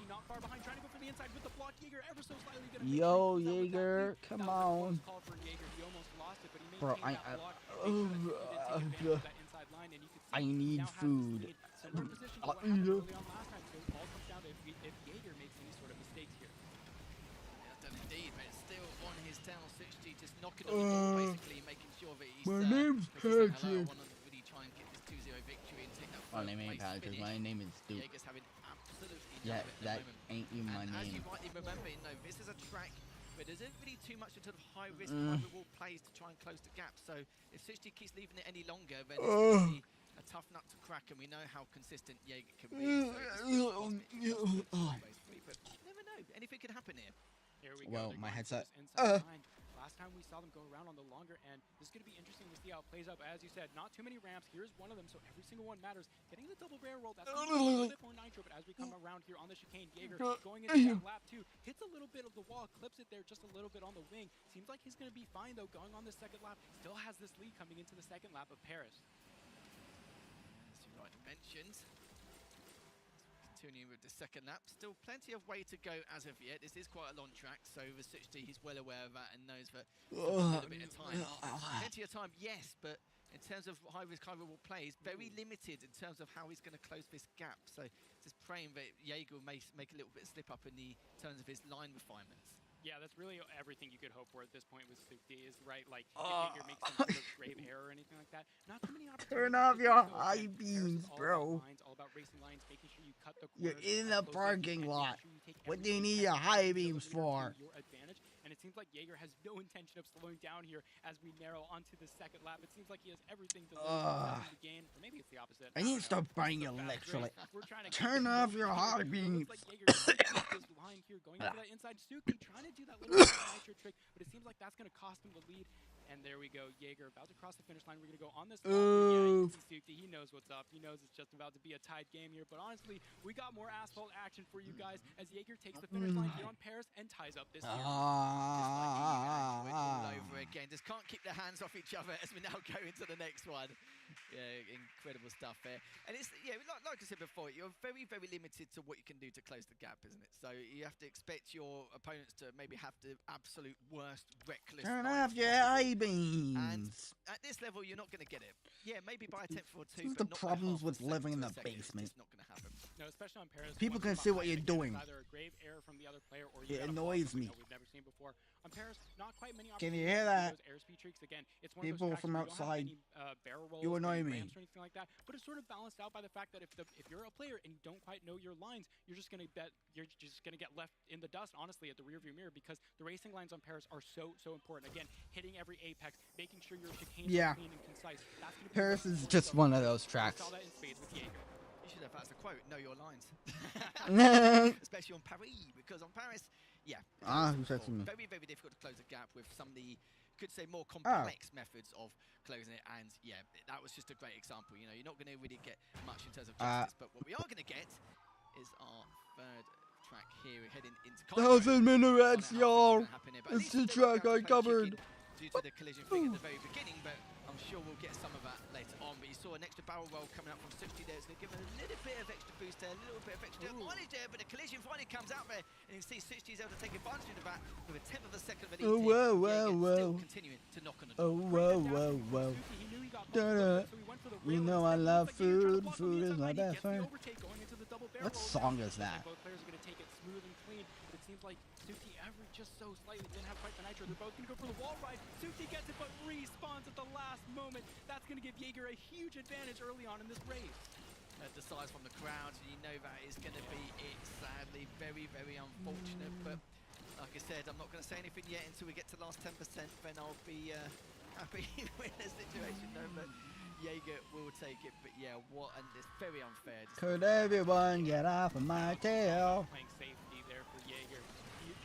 Suki not far behind, trying to go for the inside with the block. Jaeger ever so slightly going to Yo, Jaeger, come on. Call for Jaeger. He almost lost it, but he Bro, maintained that block. Make sure that Suki did take advantage of that inside line, and you can see I he need now has this food. lead. Similar position to I'll what happened eat it. early on last time, so it all comes down to if Jaeger makes any sort of mistakes here. Yeah, done indeed, but it's still on his tail. 60 just knocking on the door, basically making sure that he's. My name's persistent. Hello, I Patrick. want to really try and get this 2-0 victory and take that. My name ain't first place Patrick. finish. My name is Duke. Jaeger's having absolutely Yeah, none of it at the that moment. ain't even my And as you name. rightly remember remember, you know, this is a track where there isn't really too much sort of high risk, high reward plays to try and close the gap. So if 60 keeps leaving it any longer, then it's going to be a tough nut to crack, and we know how consistent Jaeger can be. So but you never know, anything could happen here. Here we go. Well, They're my going for headset. this inside line. Last time we saw them go around on the longer end. This is going to be interesting to see how it plays out. As you said, not too many ramps. Here's one of them, so every single one matters. Getting the double barrel roll, that's going to be a little bit more nitro, but as we come around here on the chicane, Jaeger going into that lap too, hits a little bit of the wall, clips it there just a little bit on the wing. Seems like he's going to be fine, though, going on the second lap. Still has this lead coming into the second lap of Paris. As you already mentioned, continuing with the second lap, still plenty of way to go as of yet. This is quite a long track, so the 60, he's well aware of that and knows that a bit of time. Plenty of time, yes, but in terms of high risk, high reward plays, very limited in terms of how he's going to close this gap. So just praying that Jaeger may make a little bit of slip up in the terms of his line refinements. Yeah, that's really everything you could hope for at this point with Sukti is right. Like, if Jaeger makes some sort of grave error or anything like that, not too many opportunities. Turn off your so high again, beams, Paris is bro. all about racing lines, making sure you cut the You're corners, in cut the close parking and lot. make sure you take What every do you need single your high second beams to the leader for? to your advantage. And it seems like Jaeger has no intention of slowing down here as we narrow onto the second lap. It seems like he has everything to lose, nothing to gain, or maybe it's the opposite. I need to start This is buying a you fast electrolyte. race. We're trying to Turn keep it off moving your here. high It beams. looks like Jaeger's gonna keep this line here, going for that inside Suki, trying to do that little nitro trick, but it seems like that's going to cost him the lead. And there we go, Jaeger about to cross the finish line. We're going to go on this lap. Yeah, you can see Suki, he knows what's up. He knows it's just about to be a tied game here. But honestly, we got more Asphalt action for you guys as Jaeger takes the finish line here on Paris and ties up this year. Just like all over again. Just can't keep their hands off each other as we now go into the next one. Yeah, incredible stuff there. And it's, yeah, like I said before, you're very, very limited to what you can do to close the gap, isn't it? So you have to expect your opponents to maybe have the absolute worst, reckless. Turn line off your possible. high And beams. at this level, you're not going to get it. Yeah, maybe by a tenth or two. This is but the not by problems half a with second living in to a the second. basement. It's just not going to happen. No, especially on Paris. People once can you're see what behind, you're again, doing. it's either a grave error from the other player or It you got a annoys block, me. we've never seen before. On Paris, not quite many Can you opportunities hear to do that? those airspeed streaks. Again, it's one of People those tracks from where you don't have outside, any, barrel rolls you or annoy any me. ramps or anything like that, but it's sort of balanced out by the fact that if you're a player and you don't quite know your lines, you're just gonna get left in the dust, honestly, at the rearview mirror, because the racing lines on Paris are so important. Again, hitting every apex, making sure your chicanes are clean and concise. That's gonna be Paris really is important. just one of those We tracks. saw that in spades with Jaeger. You should have, that's the quote, know your lines. Especially on Paris, because on Paris, yeah, who said to me? very, very difficult to close a gap with some of the, could say, more complex methods of closing it. And yeah, that was just a great example. You know, you're not going to really get much in terms of justice, but what we are going to get is our third track here, heading into Thousand minutes, y'all. It's It's the track I covered. Due to the collision thing at the very beginning, but I'm sure we'll get some of that later on. But you saw an extra barrel roll coming out from 60 there. It's going to give it a little bit of extra boost there, a little bit of extra advantage there, but the collision finally comes out there, and you can see 60 is able to take advantage of that with a tenth of a second of an Oh, ET. whoa, Jaeger whoa, still whoa. continuing to knock on the Oh, door. whoa, whoa, whoa. He knew he got Da-da. so he went for the You rail know I instead. love Looks like Jaeger trying to food. block on the Food is inside my line. He best gets the friend. overtake going into the double barrel What roll song there. is that? Both players are going to take it smooth and clean, but it seems like Suki Every just so slightly didn't have quite the nitro. They're both going to go for the wall ride. Suki gets it, but respawns at the last moment. That's going to give Jaeger a huge advantage early on in this race. Decides from the crowd, and you know that is going to be it, sadly. Very, very unfortunate, but like I said, I'm not going to say anything yet until we get to the last 10%, then I'll be happy with the situation. No, but Jaeger will take it, but yeah, what, and it's very unfair. Could everyone get off of my tail? Playing safety there for Jaeger.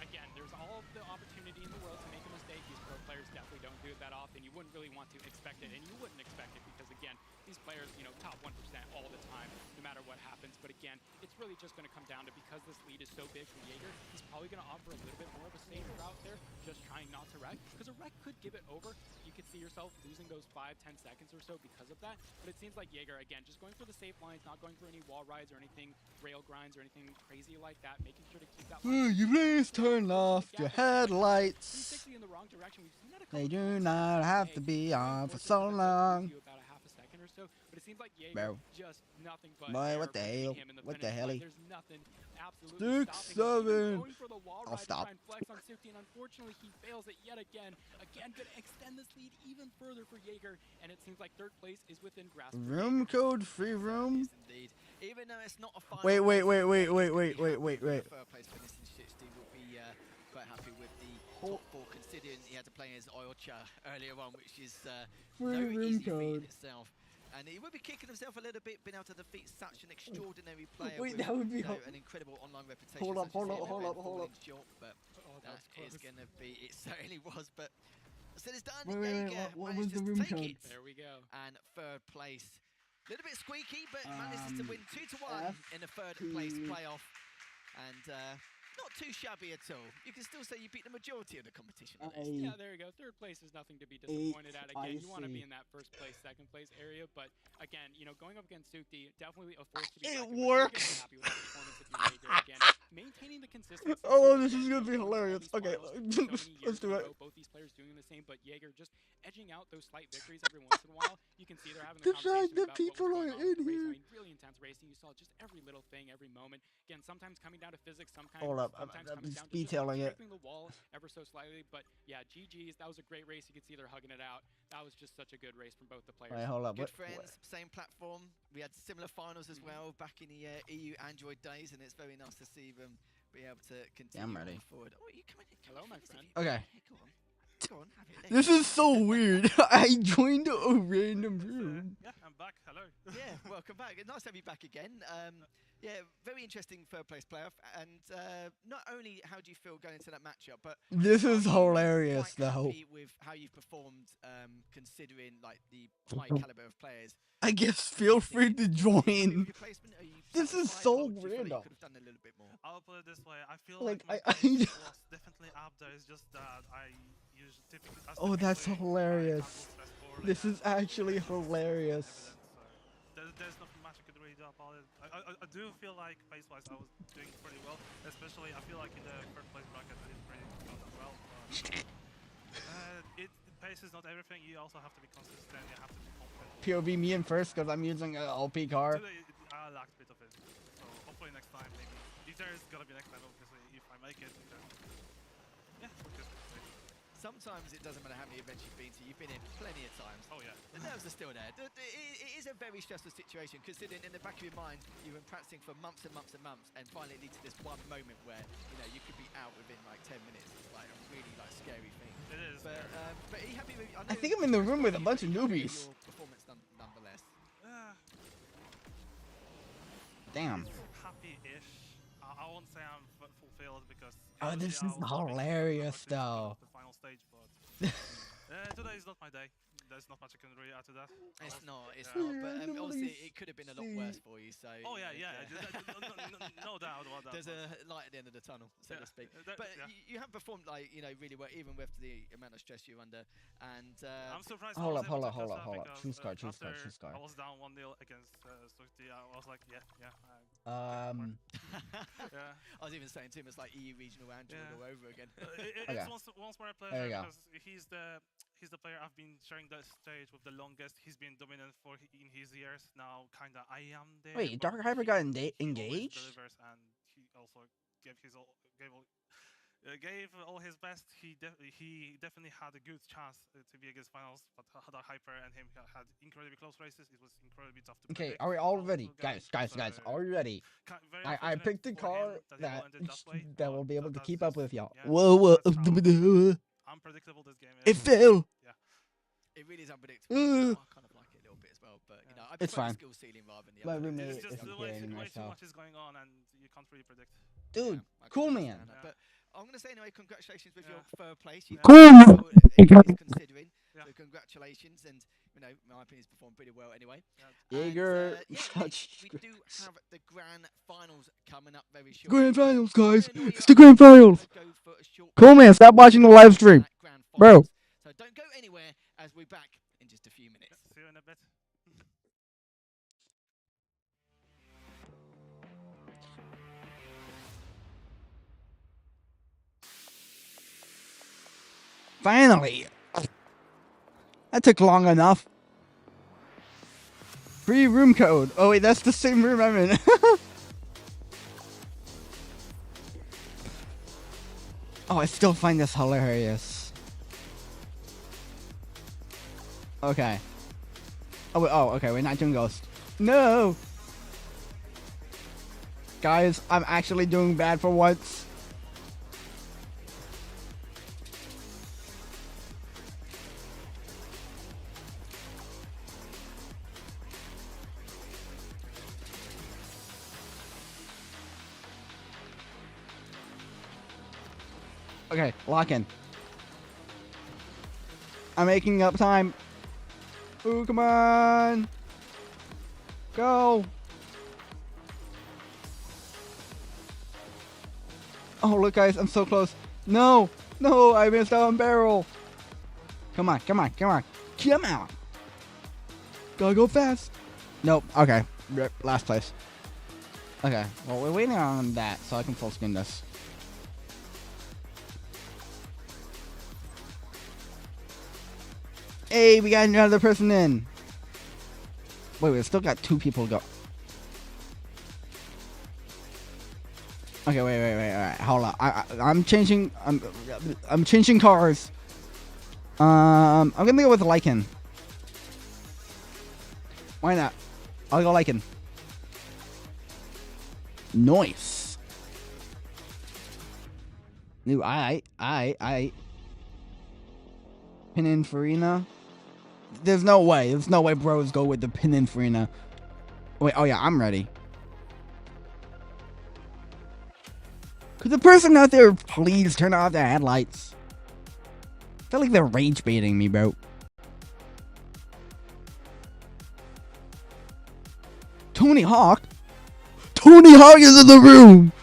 Again, there's all the opportunity in the world to make a mistake. These pro players definitely don't do it that often. You wouldn't really want to expect it, and you wouldn't expect it because, again, these players, you know, top 1% all the time, no matter what happens. But again, it's really just going to come down to, because this lead is so big for Jaeger, he's probably going to offer a little bit more of a safe route there, just trying not to wreck, because a wreck could give it over. You could see yourself losing those 5-10 seconds or so because of that. But it seems like Jaeger, again, just going for the safe lines, not going for any wall rides or anything, rail grinds or anything crazy like that, making sure to keep that line. You please turn off your headlights. 360 in the wrong direction. We've seen that a couple They do times. not have to be on for so long. About a half a second or so, but it seems like Jaeger Bro. just nothing but Boy, air what the between hell? him and the What the finish helly? line. There's nothing absolutely 6, stopping him. 7. Going for the wall I'll ride to stop. try and flex on Suki, and unfortunately he fails it yet again. Again, gonna extend this lead even further for Jaeger, and it seems like third place is within grasp. for Room Jaeger. code, free room. Yes, indeed. Even though it's not a final Wait, wait, race, wait, wait, it's wait, gonna wait, be wait, happy wait, with wait. the third place finish in 60 will be quite happy with the top 4, considering he had to play as Oilcha earlier on, which is no Free room easy feat in code. itself. And he would be kicking himself a little bit, being able to defeat such an extraordinary player Wait, with that would be an incredible online reputation. Hold up, such as hold up, him, hold and up, hold falling up. short, but that was that is close. going to be, it certainly was, but said it's done. Wait, Jaeger what manages was the to room take code? it. There we go. And third place. A little bit squeaky, but manages to win 2-1 in the third place playoff. And not too shabby at all. You can still say you beat the majority of the competition. Yeah, there you go. Third place is nothing to be disappointed at. Again, you want to be in that first place, second place area. But again, you know, going up against Sukti, definitely a force to be It reckoned with. works. Happy with that performance if you're Jaeger again. Maintaining the consistency. Oh, this is Again, gonna be you know, hilarious. these Okay, finals, so many let's years do in a it. row, both these players doing the same, but Jaeger just edging out those slight victories every once in a while. You can see they're having The the fact conversation that about what was people going are on with in the race. here. I mean, really intense racing. You saw just every little thing, every moment. Again, sometimes coming down to physics, sometimes Hold up, coming I'm down to just detailing it. scraping the wall ever so slightly. But yeah, GG's. That was a great race. You could see they're hugging it out. That was just such a good race from both the players. Wait, hold up. Good friends, same platform. We had similar finals as well back in the EU Android days, and it's very nice to see them be able to continue I'm ready. forward. Oh, you come in. Hello, my friend. Okay. Hey, go on. Go on, have it. This is so weird. I joined a random room. Yeah, I'm back. Hello. Yeah, welcome back. Nice to have you back again. Yeah, very interesting third place playoff. And not only how do you feel going into that matchup, but This is are you hilarious, quite though. happy with how you've performed, considering like the high caliber of players? I guess feel free to join. This is so random. random. Could have done a little bit more. I'll put it this way. I feel Like, like I my pace just- was definitely up there. It's just that I use typically. Oh, that's typically, hilarious. I handle stress poorly This is and actually it's hilarious. evident, so there's nothing much I could really do about it. I do feel like pace-wise I was doing pretty well. Especially I feel like in the first place bracket I did pretty good as well. But pace is not everything. You also have to be consistent. You have to be confident. POV me in first because I'm using an LP car. Today I lacked a bit of it, so hopefully next time maybe. If there is gonna be next time, obviously, if I make it, then yeah, we'll just wait. Sometimes it doesn't matter how many events you've been to. You've been in plenty of times. Oh yeah. The nerves are still there. It is a very stressful situation, considering in the back of your mind you've been practicing for months and months and months, and finally it leads to this one moment where you could be out within like 10 minutes. It's like a really scary thing. It is. But are you happy with? I think I'm in the room with a bunch of Your newbies. performance nonetheless. Damn. Happy-ish. I won't say I'm fulfilled because. Oh, usually this is I'll be hilarious, competitive though. The final stage, but today is not my day. There's not much I can really add to that. It's not. It's Yeah. not. But obviously it could have been a lot worse for you. So. Oh yeah, no doubt about that. There's a light at the end of the tunnel, so to speak. But you have performed really well, even with the amount of stress you're under. And I'm surprised. Hold I was up, able hold to up, catch hold that up. because, Choose card, choose after card, choose card. I was down 1-0 against Sukti. I was like, yeah. Yeah. I was even saying to him, it's like EU regional Android all over again. It's once more a There pleasure you go. because he's the player I've been sharing the stage with the longest. He's been dominant in his years. Now, kinda, I am there. Wait, but Dark Hyper got he always engaged? delivers, and he also gave all his best. He definitely had a good chance to be against finals, but Dark Hyper and him had incredibly close races. It was incredibly tough to Okay, predict. are we all Also ready? guys, Guys, are we ready? very I unfortunate picked a for car him that he that ended that way, that but will be able to that's keep up just- with y'all. yeah, Whoa, that's how unpredictable this game it is. fell. It really is unpredictable. I kind of like it a little bit as well, but I It's prefer fine. the skill ceiling rather than the My other. roommate It's is just the way hearing too myself. much is going on, and you can't really predict. Dude, I cool can man. understand that. But I'm going to say anyway, congratulations with your Yeah. third place. You Cool man. considering. Yeah. So congratulations, and in my opinion, he's performed pretty well anyway. Yeah. Jaeger, And, such we do have the grand finals coming up very shortly. grand finals, guys. I'm gonna annoy It's you the up grand front. I'm finals. gonna go for a short Cool man, stop watching the live stream, at grand bro. finals. So don't go anywhere as we're back in just a few minutes. See you in a bit. Finally. That took long enough. Free room code. Oh wait, that's the same room I'm in. Oh, I still find this hilarious. Okay. Okay, we're not doing Ghost. No! Guys, I'm actually doing bad for once. Okay, lock in. I'm making up time. Ooh, come on. Go. Oh, look, guys, I'm so close. No, no, I missed out on barrel. Come on, come on, come on. Come on. Gotta go fast. Nope, okay. Rip, last place. Okay, well, we're waiting on that so I can full screen this. Hey, we got another person in. Wait, we still got 2 people to go. Okay, wait. All right, hold on. I'm changing. I'm changing cars. I'm gonna go with Lycan. Why not? I'll go Lycan. Nice. New, I. Pininfarina. There's no way. There's no way bros go with the Pininfarina. Wait, oh yeah, I'm ready. Could the person out there please turn off their headlights? I feel like they're rage baiting me, bro. Tony Hawk? Tony Hawk is in the room!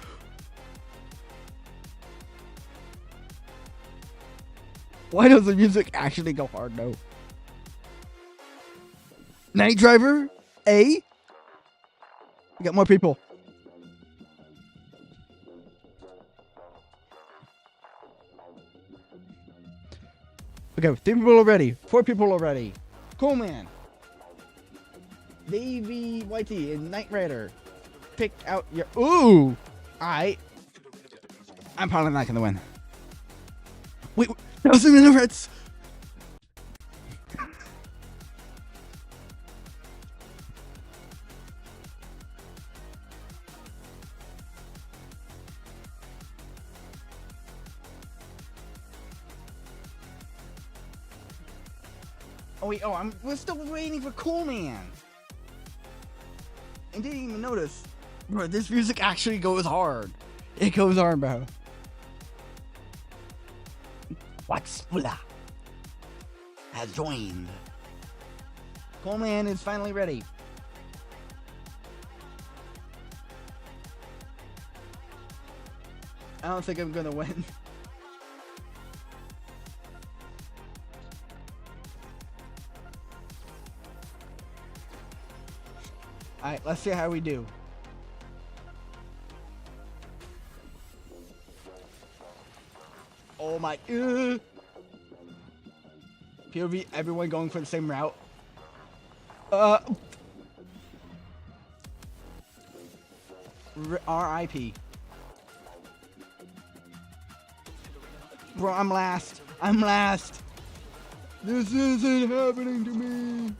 Why does the music actually go hard, though? Night Driver? A? We got more people. Okay, 3 people already. 4 people already. Cool, man. Davey Whitey and Knight Rider. Pick out your... Ooh! Alright. I'm probably not gonna win. Wait, 1,000 minutes! Oh wait, we're still waiting for Cool Man. I didn't even notice. Bro, this music actually goes hard. It goes hard, bro. What's Fula has joined. Cool Man is finally ready. I don't think I'm gonna win. Alright, let's see how we do. Oh my... POV, everyone going for the same route. R.I.P. Bro, I'm last. I'm last. This isn't happening to me.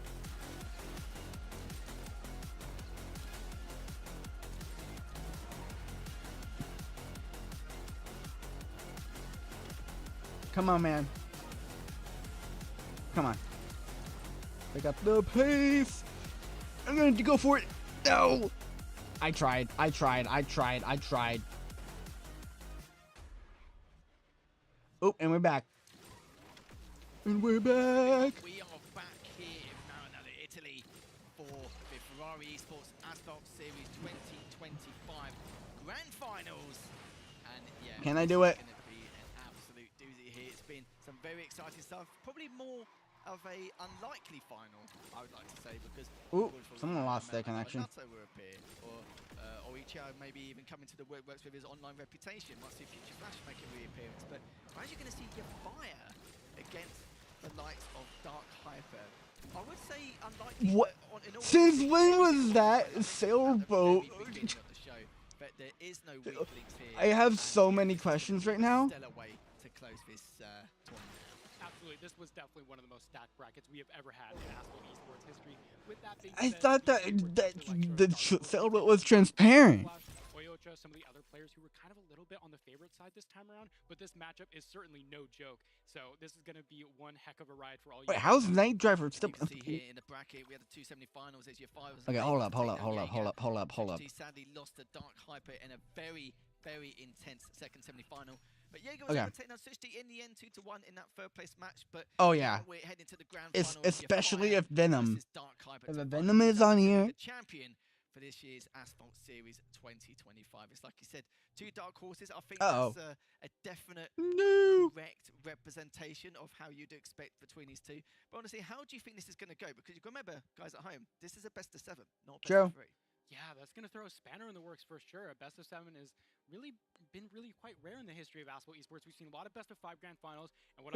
Come on, man. Come on. Pick up the pace. I'm going to go for it. No. I tried. Oh, and we're back. And we're back. We are back here in Maranello, Italy for the Ferrari Esports Asphalt Series 2025 Grand Finals. And yeah, Can I do it? It's going to be an absolute doozy here. It's been some very exciting stuff. Probably more of a unlikely final, I would like to say, because Ooh, someone lost their connection. Will appear, or Oichio maybe even coming to the works with his online reputation. Might see Future Flash make a reappearance, but as you're going to see your fire against the likes of Dark Hyper. I would say unlikely. What? Since when was that sailboat? But there is no weak links here. I have so many questions right now. Stellar way to close this tournament. Absolutely, this was definitely one of the most stacked brackets we have ever had in Asphalt Esports history. With that being I said, thought that the sailboat was transparent. Oyocha, some of the other players who were kind of a little bit on the favorite side this time around, but this matchup is certainly no joke. So this is going to be one heck of a ride for all you. Wait, how's Night Driver still? You can see here in the bracket we had the 270 finals as your finals. Okay, hold up. He sadly lost to Dark Hyper in a very intense second semi-final. But Jaeger was Okay. able to take down Sushti in the end, 2-1 in that third place match. But Oh yeah. now we're heading to the grand It's final. especially if Venom. Versus Dark Hyper If to a find Venom who's is on actually gonna be here. the champion for this year's Asphalt Series 2025. It's like you said, two dark horses. I think that's a definite correct representation of how you'd expect between these two. But honestly, how do you think this is going to go? Because you remember, guys at home, this is a best of 7, not a best of 3. Yeah, that's going to throw a spanner in the works for sure. A best of 7 has really been quite rare in the history of Asphalt Esports. We've seen a lot of best of 5 grand finals. And what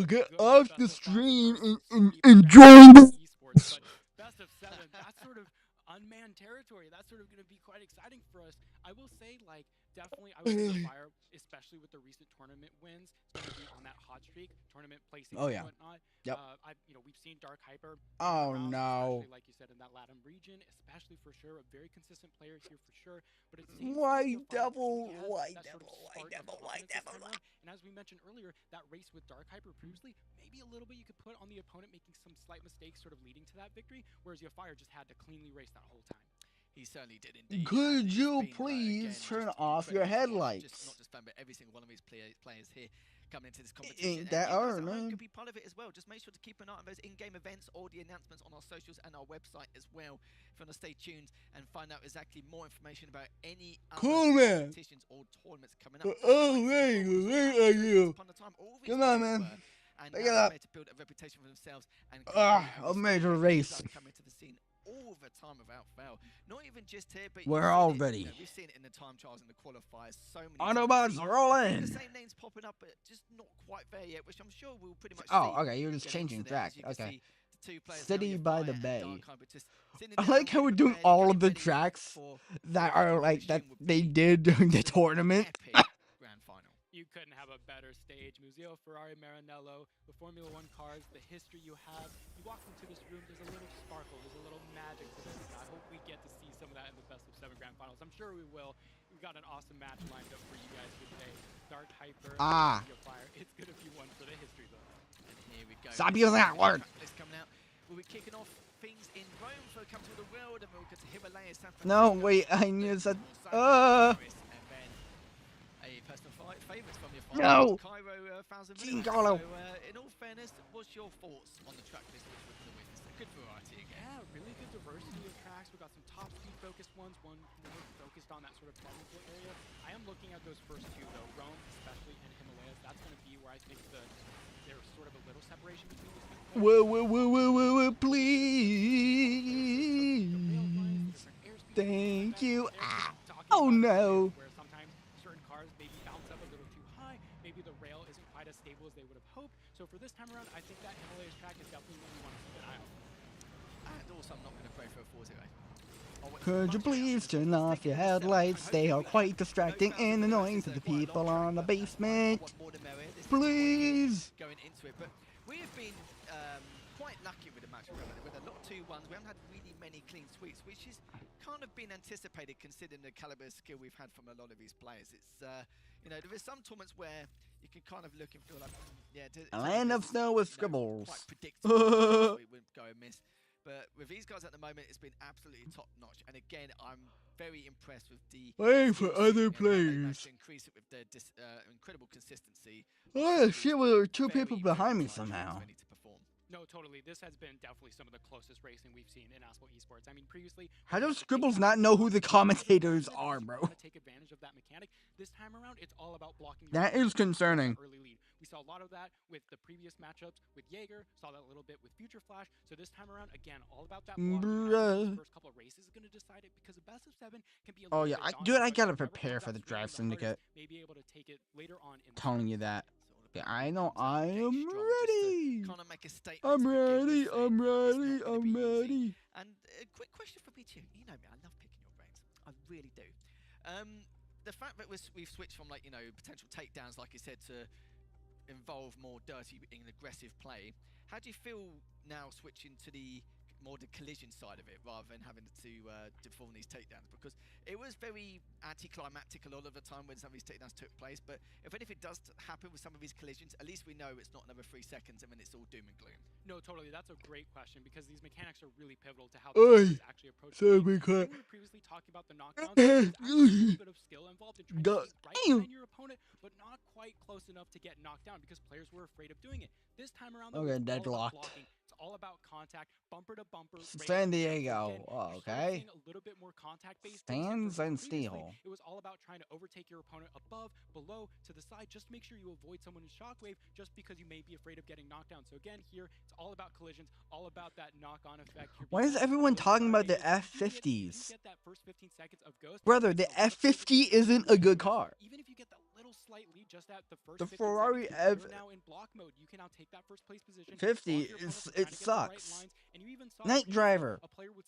Get off the stream and enjoy this. Esports, but best of 7, that's sort of unmanned territory. That's sort of going to be quite exciting for us. I will say, like, definitely, I would say the Fire, especially with the recent tournament wins, it's going to be on that hot streak, tournament placing and whatnot. Yep. We've seen Dark Hyper. Oh around, no. especially, like you said, in that LATAM region, especially for sure, a very consistent player here for sure. But it seems White like the Fire Devil, truly has White that Devil, sort of White spark of Devil, White confidence this Devil. time around. And as we mentioned earlier, that race with Dark Hyper previously, maybe a little bit you could put on the opponent making some slight mistakes, sort of leading to that victory, whereas your Fire just had to cleanly race that whole time. He certainly did indeed. Could you please turn off your headlights? Not just fun, but every single one of his players here coming into this competition. Ain't that hard, man? man? Could be part of it as well. Just make sure to keep an eye on those in-game events or the announcements on our socials and our website as well. If you want to stay tuned and find out exactly more information about any other competitions or tournaments coming up. Come on, man. And now they're to build a reputation for themselves and a major race coming to the scene all the time without fail. Not even just here, but we're all ready. We've seen it in the time trials and the qualifiers so many Autobots rolling. The same names popping up, but just not quite there yet, which I'm sure we'll pretty much see. Okay, you're just changing track. Okay. City by the Bay. I like how we're doing all of the tracks that are like that they did during the tournament. Grand final. You couldn't have a better stage. Museo, Ferrari, Maranello, the Formula 1 cars, the history you have. You walk into this room, there's a little sparkle, there's a little magic to this. And I hope we get to see some of that in the best of 7 grand finals. I'm sure we will. We've got an awesome match lined up for you guys here today. Dark Hyper, Fire. It's going to be one for the history books. And here we go. Stop using that word. It's coming out. We'll be kicking off things in Rome for the Capital of the World, and we'll get to Himalayas, San Francisco. No, wait, I knew that. A personal favourites from your No! Cairo 1000 Team minutes. Carlo. So, in all fairness, what's your thoughts on the track list which we're going to witness? A good variety again. Yeah, really good diversity of tracks. We've got some top speed focused ones, one more focused on that sort of technical area. I am looking at those first two though, Rome especially and Himalayas. That's going to be where I think there's sort of a little separation between these two. Whoa, please. Thank you. Oh no. Where sometimes certain cars maybe bounce up a little too high, maybe the rail isn't quite as stable as they would have hoped. So for this time around, I think that Himalayas track is definitely one we want to keep an eye on. And also, I'm not going to pray for a 4-0. Could you please turn off your headlights? They are quite distracting and annoying to the people on the basement. Please. Going into it, but we have been quite lucky with the match with a lot of 2-1s. We haven't had really many clean sweeps, which is kind of been anticipated considering the caliber of skill we've had from a lot of these players. It's there is some tournaments where you can kind of look and feel like A land of snow with scribbles. Quite predictable. We wouldn't go and miss. But with these guys at the moment, it's been absolutely top notch. And again, I'm very impressed with the waiting for other players to increase it with the incredible consistency. Oh shit, well, there were two people behind me somehow. No, totally. This has been definitely some of the closest racing we've seen in Asphalt Esports. I mean, previously... How do Scribbles not know who the commentators are, bro? Take advantage of that mechanic. This time around, it's all about blocking... That is concerning. Early lead. We saw a lot of that with the previous matchups with Jaeger, saw that a little bit with Future Flash. So this time around, again, all about that blocking. The first couple of races is going to decide it because the best of 7 can be a little bit dude, I gotta prepare for the Drive Syndicate. May be able to take it later on in telling you that. Yeah, I know. I am ready. I'm ready. I'm ready. And a quick question for me too. You know me, I love picking your brains. I really do. The fact that we've switched from potential takedowns, like you said, to involve more dirty and aggressive play. How do you feel now switching to the more the collision side of it rather than having to perform these takedowns, because it was very anticlimactic a lot of the time when some of these takedowns took place. But if anything does happen with some of these collisions, at least we know it's not another 3 seconds and then it's all doom and gloom. No, totally. That's a great question because these mechanics are really pivotal to how the players actually approach the game. When we were previously talking about the knockdowns, there's actually a little bit of skill involved in trying to stay right behind your opponent, but not quite close enough to get knocked down because players were afraid of doing it. This time around, though, Okay, it's all about deadlocked. blocking. It's all about contact, bumper to bumper. San Again, Diego. you started Okay. seeing a little bit more contact-based Stands and previously, steel. it was all about trying to overtake your opponent above, below, to the side, just to make sure you avoid someone in shockwave, just because you may be afraid of getting knocked down. So again, here, it's all about collisions, all about that knock-on effect. Why is everyone talking about the F50s? Brother, the F50 isn't a good car. Even if you get that little slight lead just at the first The 15 Ferrari seconds, you're now in block mode. You can now take that first place position. 50 it sucks. Night Driver. A player would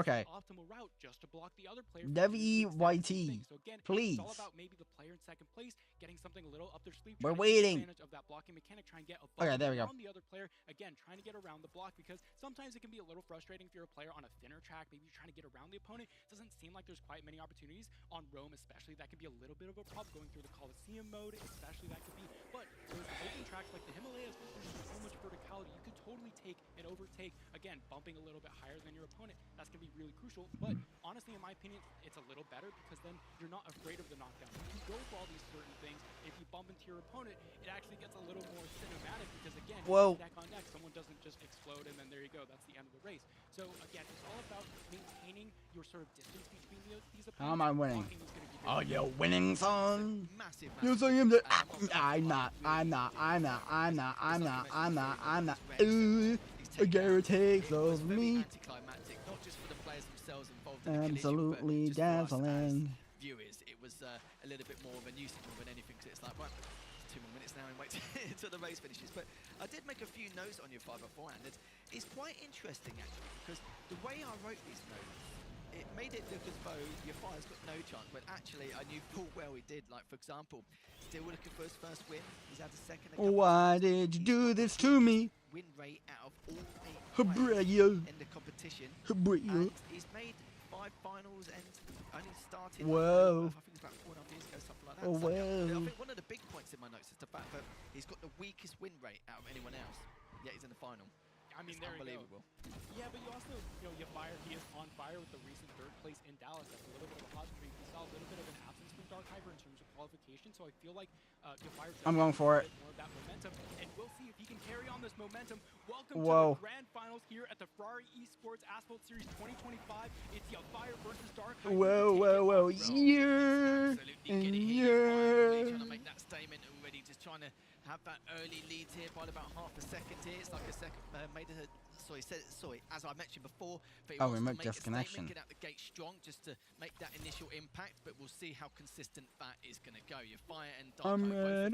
Okay. the optimal route just to block the other player. WYT. So again, Please. it's all about maybe the player in second place getting something a little up their sleeve. We're trying to take waiting. advantage of that blocking mechanic, try and get above Okay, there we go. on the other player. Again, trying to get around the block, because sometimes it can be a little frustrating if you're a player on a thinner track. Maybe you're trying to get around the opponent. It doesn't seem like there's quite many opportunities on Rome, especially. That can be a little bit of a problem going through the Coliseum mode, especially that could be. But those open tracks like the Himalayas, there's so much verticality. You could totally take and overtake. Again, bumping a little bit higher than your opponent. That's going to be really crucial. But honestly, in my opinion, it's a little better because then you're not afraid of the knockdown. If you go for all these certain things, if you bump into your opponent, it actually gets a little more cinematic because, again, neck on neck, someone doesn't just explode and then there you go. That's the end of the race. So again, it's all about maintaining your sort of distance between these opponents. How am I winning? Oh, you're Really winning, son. massive, You're massive saying that I'm not. These Garrett takes It was over very me. anticlimactic, not just for the players themselves involved in the collision, Absolutely but just for us as dazzling. viewers. It was a little bit more of a nuisance more than anything, because it's like, right, 2 more minutes now and wait until the race finishes. But I did make a few notes on your 5 beforehand. It's quite interesting, actually, because the way I wrote these notes, it made it look as though your fire's got no chance, but actually I knew full well he did. Like, for example, still looking for his first win. He's had a second. Why did you do this to me? Win rate out of all 8 Hebreo. in the competition. Hebreo. And he's made 5 finals and only started. Whoa. I think it's about 4.5 years ago, something like that. Oh, So, wow. I think one of the big points in my notes is the fact that he's got the weakest win rate out of anyone else, yet he's in the final. I mean, It's there unbelievable. you go. Yeah, but you also, he is on fire with the recent 3rd place in Dallas. That's a little bit of a hot streak. We saw a little bit of an absence from Dark Hyper in terms of qualification, so I feel like I'm going for it. More of that momentum, and we'll see if he can carry on this momentum. Welcome to the grand finals here at the Ferrari Esports Asphalt Series 2025. It's Yafire versus Dark Hyper. Whoa. Yeah. Trying to make that statement already, just trying to have that early lead here by about half a second here. It's like a second, as I mentioned before, but he wants to make a statement, get out the gate strong just to make that initial impact, but we'll see how consistent that is going to go. Your fire and Dark I'm Hyper,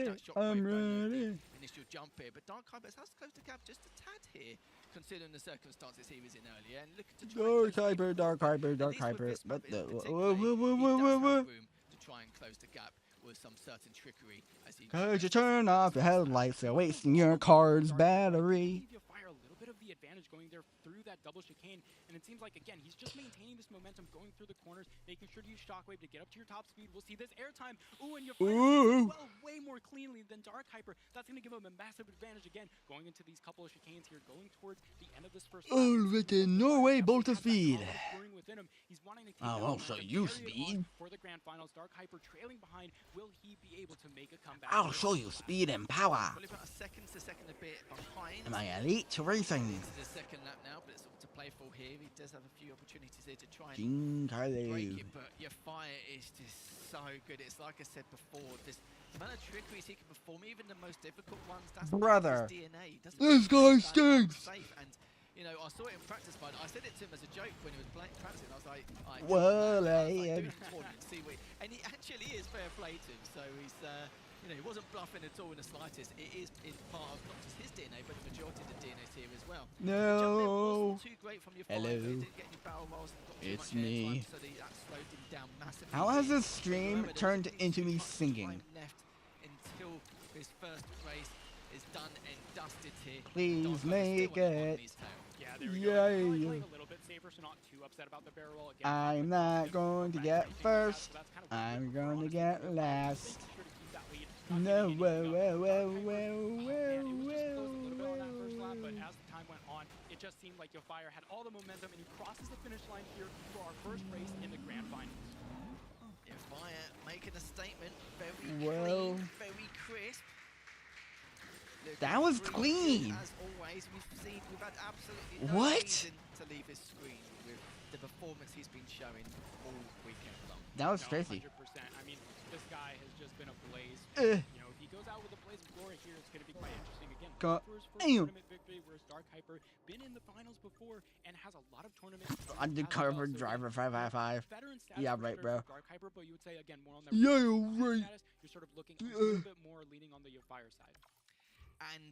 ready. initial jump here, but Dark Hyper has closed the gap just a tad here, considering the circumstances he was in earlier, and look to try and close the Dark gap. Hyper. At least with this But map in the particular, he does have room to try and close the gap with some certain trickery as he Could you turn off your headlights? They're wasting your car's battery. Fire a little bit of the advantage going there through that double chicane, and it seems like, again, he's just maintaining this momentum going through the corners, making sure to use shockwave to get up to your top speed. We'll see this airtime. Ooh, and your fire way more cleanly than Dark Hyper. That's going to give him a massive advantage again going into these couple of chicanes here, going towards the end of this first lap. All written Norway bolt of speed. Within him. He's wanting to take I'll show you speed. for the grand finals. Dark Hyper trailing behind. Will he be able to make a comeback? I'll show you speed and power. Probably about a second a bit behind. Am I elite racing? Into the second lap now, but it's all to play for here. He does have a few opportunities here to try and break it, but your fire is just so good. It's like I said before, this amount of trickeries he can perform, even the most difficult ones. That's Brother, his DNA. this guy stinks. Safe. And you know, I saw it in practice, but I said it to him as a joke when he was practicing. I was like, well, and he actually is, fair play to him. So he's, he wasn't bluffing at all in the slightest. It is in part of not just his DNA, but the majority of the DNA's here as well. No. Too great from your Hello. didn't get any barrel rolls, got too It's much me. airtime, so that slowed him down massively. How has this stream However, there turned isn't into too me much singing? time left until his first race is done and dusted here. Please Dark Hyper's make still on it. his tail. Yeah, there we go. Like Yeah. playing a little bit safer, so not too upset about the barrel roll. Again, I'm not going to get first. so that's kind of I'm going to get last. Sure to keep that lead. No, whoa, whoa, whoa, Man, whoa, it was just close a little bit on that whoa, first lap, but whoa. as the time went on, it just seemed like Yofire had all the momentum, and he crosses the finish line here for our first race in the grand finals. Fire making a statement, very Whoa. clean, very crisp. That was Really clean. good, as always, we've had absolutely no What? reason to leave his screen with the performance he's been showing all weekend long. That was No, crazy. 100%. I mean, this guy has just been a blaze. Uh. You know, if he goes out with a blaze of glory here, it's going to be quite interesting. Again, Go- for his first Damn. tournament victory, whereas Dark Hyper been in the finals before and has a lot of tournament experience as Undercover well. So driver again, 555. veteran status Yeah, for right, sure bro. for Dark Hyper, but you would say again more on the Yeah, rookie right. status. You're sort of looking a little bit more leaning on the Yofire side. And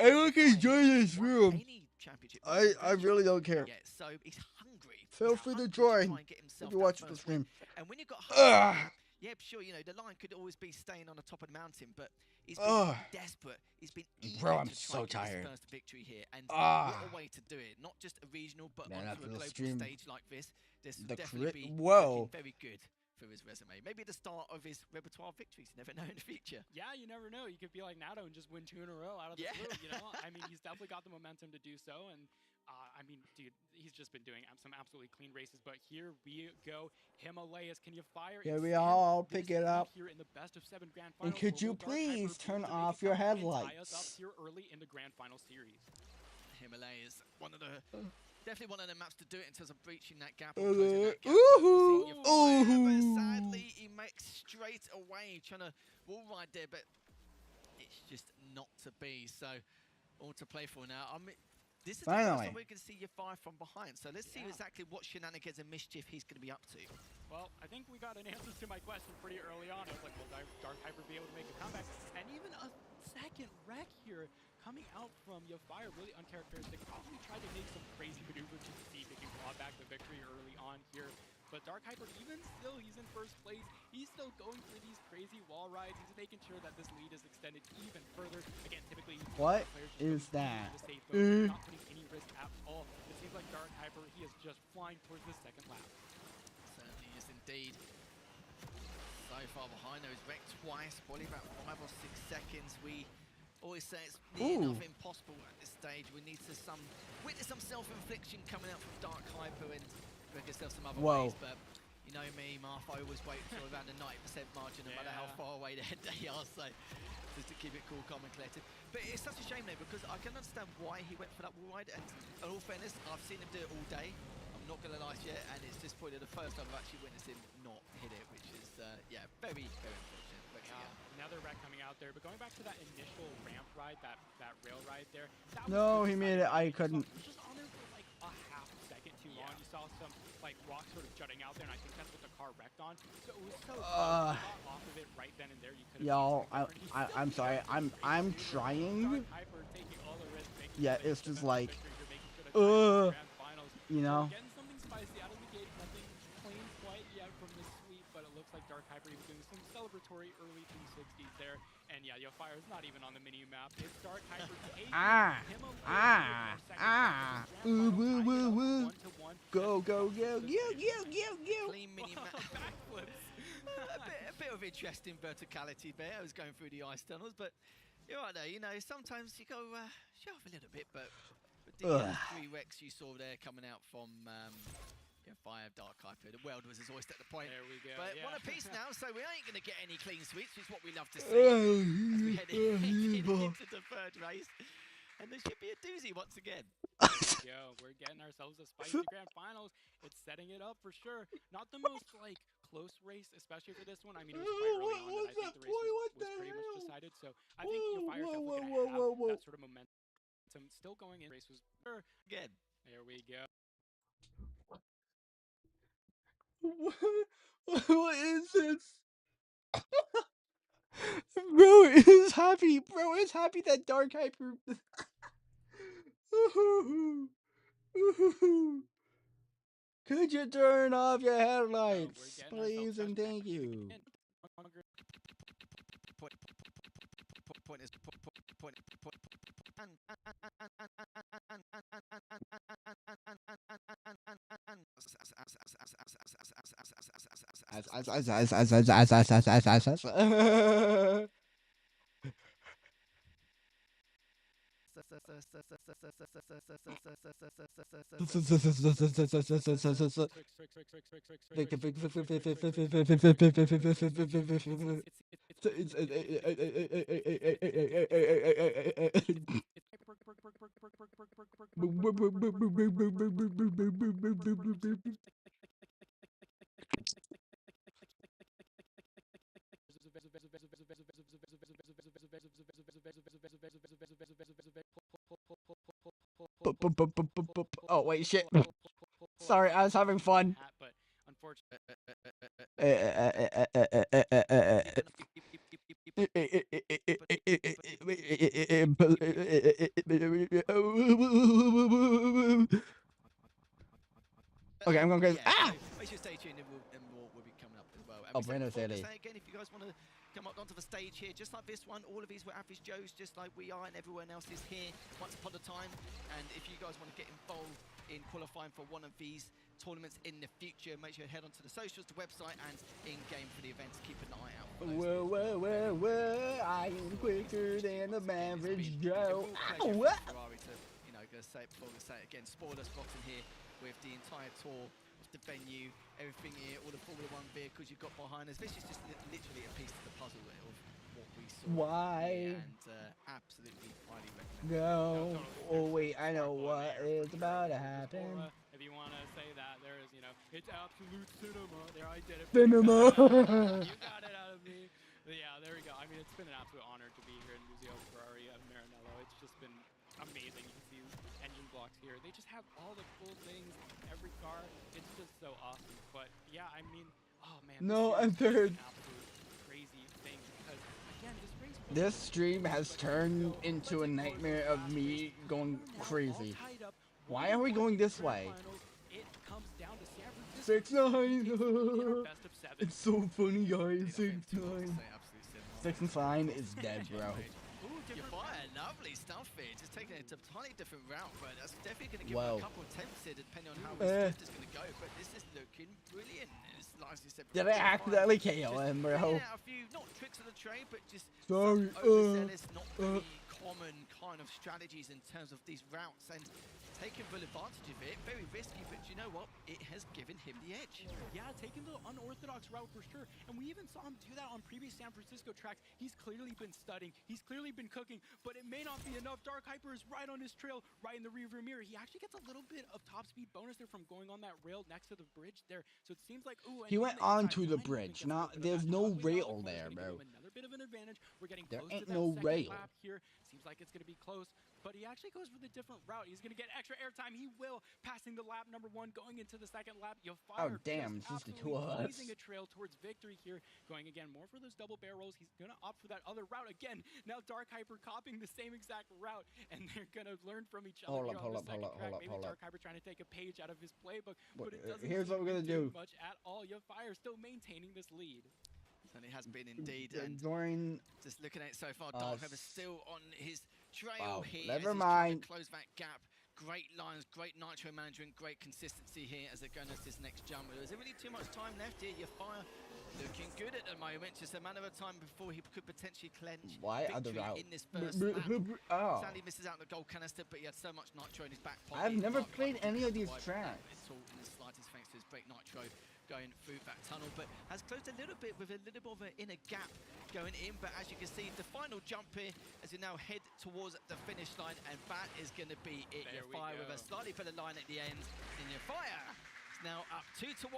I don't enjoy this room. any championship. I really don't care. Yeah, so he's hungry. Feel He's free to hungry join try and get himself if you that watch the first stream. win. And when you've got Ugh. yeah, sure, you know, the line could always be staying on the top of the mountain, but he's Ugh. been desperate. He's been eager Bro, I'm to try so and get tired. his first victory here. And Ah. what a way to do it. Not just a regional, but Man, onto after a the global stream, stage like this. This will the definitely be whoa. looking very good for his resume. Maybe the start of his repertoire victories. You never know in the future. Yeah, you never know. You could be like Nato and just win 2 in a row out of the blue, you know? I mean, he's definitely got the momentum to do so, and I mean, dude, he's just been doing some absolutely clean races, but here we go. Himalayas, can you fire? Here we all pick it up. Here in the best of 7 grand And finals. could you please turn off your headlights? Tie us up here early in the grand final series. Himalayas, definitely one of the maps to do it in terms of breaching that gap. Ooh. Sadly, he makes straight away trying to wall ride there, but it's just not to be. So all to play for now. I mean, this is the first time we can see Yofire from behind. So let's see exactly what shenanigans and mischief he's going to be up to. Well, I think we got an answer to my question pretty early on. I was like, will Dark Hyper be able to make a comeback? And even a second wreck here coming out from Yofire, really uncharacteristic. Probably tried to make some crazy maneuvers to see if he can claw back the victory early on here. But Dark Hyper, even still, he's in first place. He's still going for these crazy wall rides. He's making sure that this lead is extended even further. Again, typically, what is that? Not putting any risk at all. It seems like Dark Hyper, he is just flying towards the second lap. Certainly is indeed. So far behind, though, he's wrecked twice, probably about 5 or 6 seconds. We always say it's near enough impossible at this stage. We need to witness some self-infliction coming out from Dark Hyper and break yourself some other ways. But you know me, Marth, I always wait until around the 90% margin, no matter how far away they are. So just to keep it cool, calm and collected. But it's such a shame though, because I can understand why he went for that wall ride. And in all fairness, I've seen him do it all day. I'm not going to lie to you, and it's just probably the first time I've actually witnessed him not hit it, which is, yeah, very, very unfortunate. But, another wreck coming out there, but going back to that initial ramp ride, that rail ride there. No, he made it. I couldn't. It was just on there for like a half second too long. You saw some like rocks sort of jutting out there, and I think that's what the car wrecked on. So it was so off of it right then and there. You could. Y'all, I'm sorry. I'm trying. Yeah, it's just like, you know. Getting something spicy out of the gate, nothing clean quite yet from this sweep, but it looks like Dark Hyper was doing some celebratory early 260s there. And yeah, Yofire is not even on the mini map. It's Dark Hyper taking Woo, woo, woo, woo. Go, go, go, go, go, go, go. Clean mini map. a bit of interesting verticality there. I was going through the ice tunnels, but you're right there. You know, sometimes you go show off a little bit, but the 3 wrecks you saw there coming out from Fire Dark Hyper, the world was his oyster at the point. There we go. But one apiece now, so we ain't going to get any clean sweeps, which is what we love to see. As we head into the 3rd race. And there should be a doozy once again. Yo, we're getting ourselves a spicy grand finals. It's setting it up for sure. Not the most like close race, especially for this one. I mean, it was quite early on that I think the race was pretty much decided. So I think Yofire is definitely going to have that sort of momentum. Still going in. Race was again. There we go. What is this? Bro is happy. Bro is happy that Dark Hyper. Could you turn off your headlights, please and thank you? Point is Oh wait, shit. Sorry, I was having fun. But unfortunately, Okay, I'm going crazy. Yeah, so Ah! make sure you stay tuned and more will be coming up as well. And Oh, we said Buenos before, just Aires. say again, if you guys want to come up onto the stage here, just like this one, all of these were average Joes, just like we are, and everyone else is here once upon a time. And if you guys want to get involved in qualifying for one of these tournaments in the future, make sure you head onto the socials, the website, and in-game for the events. Keep an eye out for those. Whoa, I am quicker than the average A Joe. real Ow, pleasure what? for Ferrari to, you know, go say it before we say it again, spoiler spotting here with the entire tour of the venue, everything here, all the Formula One vehicles you've got behind us. This is just literally a piece of the puzzle of what we saw. Why? Here, and absolutely highly recommend. Go. totally. Oh wait, I know Sparkle what in there is for about to sure. happen. Aura, if you want to say that, there is, you know, it's absolute cinema. There, I did it. Cinema. You got it out of me. But yeah, there we go. I mean, it's been an absolute honor to be here in Museo Ferrari of Maranello. It's just been amazing. You can see engine blocks here. They just have all the cool things, every car. It's just so awesome. But yeah, I mean, oh man. No, this I'm series is third. an absolute crazy thing because again, this race. This stream has turned into a nightmare of me going crazy. Why are we going this way? It comes down to San Francisco. 6-9. Best of 7. It's so funny, guys. Say 6-9. absolute cinema. 6-9 is dead, bro. You're fine, lovely stuff here. Just taking it to a totally different route, but that's definitely going to give Whoa. him a couple of attempts here, depending on how his drift is going to go. But this is looking brilliant. It's like you said Did before, I accidentally KO him, bro? figuring out a few, not tricks of the trade, but just Sorry, some overzealous, not very common kind of strategies in terms of these routes, and taking full advantage of it. Very risky, but you know what? It has given him the edge. Yeah, taking the unorthodox route for sure. And we even saw him do that on previous San Francisco tracks. He's clearly been studying. He's clearly been cooking, but it may not be enough. Dark Hyper is right on his trail, right in the rearview mirror. He actually gets a little bit of top speed bonus there from going on that rail next to the bridge there. So it seems like, ooh, He went onto the bridge. Not, there's no rail there, bro. Another bit of an advantage. We're getting There close ain't to that no second rail. lap here. Seems like it's going to be close, but he actually goes with a different route. He's going to get extra airtime. He will, passing the lap number 1, going into the second lap. You'll fire. Oh, damn, it's just the two of us. Blazing a trail towards victory here. Going again more for those double barrels. He's going to opt for that other route again. Now Dark Hyper copying the same exact route, and they're going to learn from each other. Hold up. Maybe Dark Hyper trying to take a page out of his playbook, but it doesn't Here's what we're gonna do do. much at all. Your fire still maintaining this lead. And it has been indeed. And During just looking at it so far, Dark Hyper still on his trail Oh, here. never as he's trying mind. to close that gap. Great lines, great nitro management, great consistency here as they're going to this next jump. Is there really too much time left here? Your fire looking good at the moment. Just a matter of time before he could potentially clench why other victory route? in this first lap. Oh, Sadly misses out the goal canister, but he had so much nitro in his back pocket. I've never Dark played Hyper any of these wiped tracks. that At all in the slightest, thanks to his break nitro going through that tunnel, but has closed a little bit with a little bit of an inner gap going in. But as you can see, the final jump here as you now head towards the finish line, and that is going to be it. There Your we fire go. with a slightly better line at the end, and your fire is now up 2-1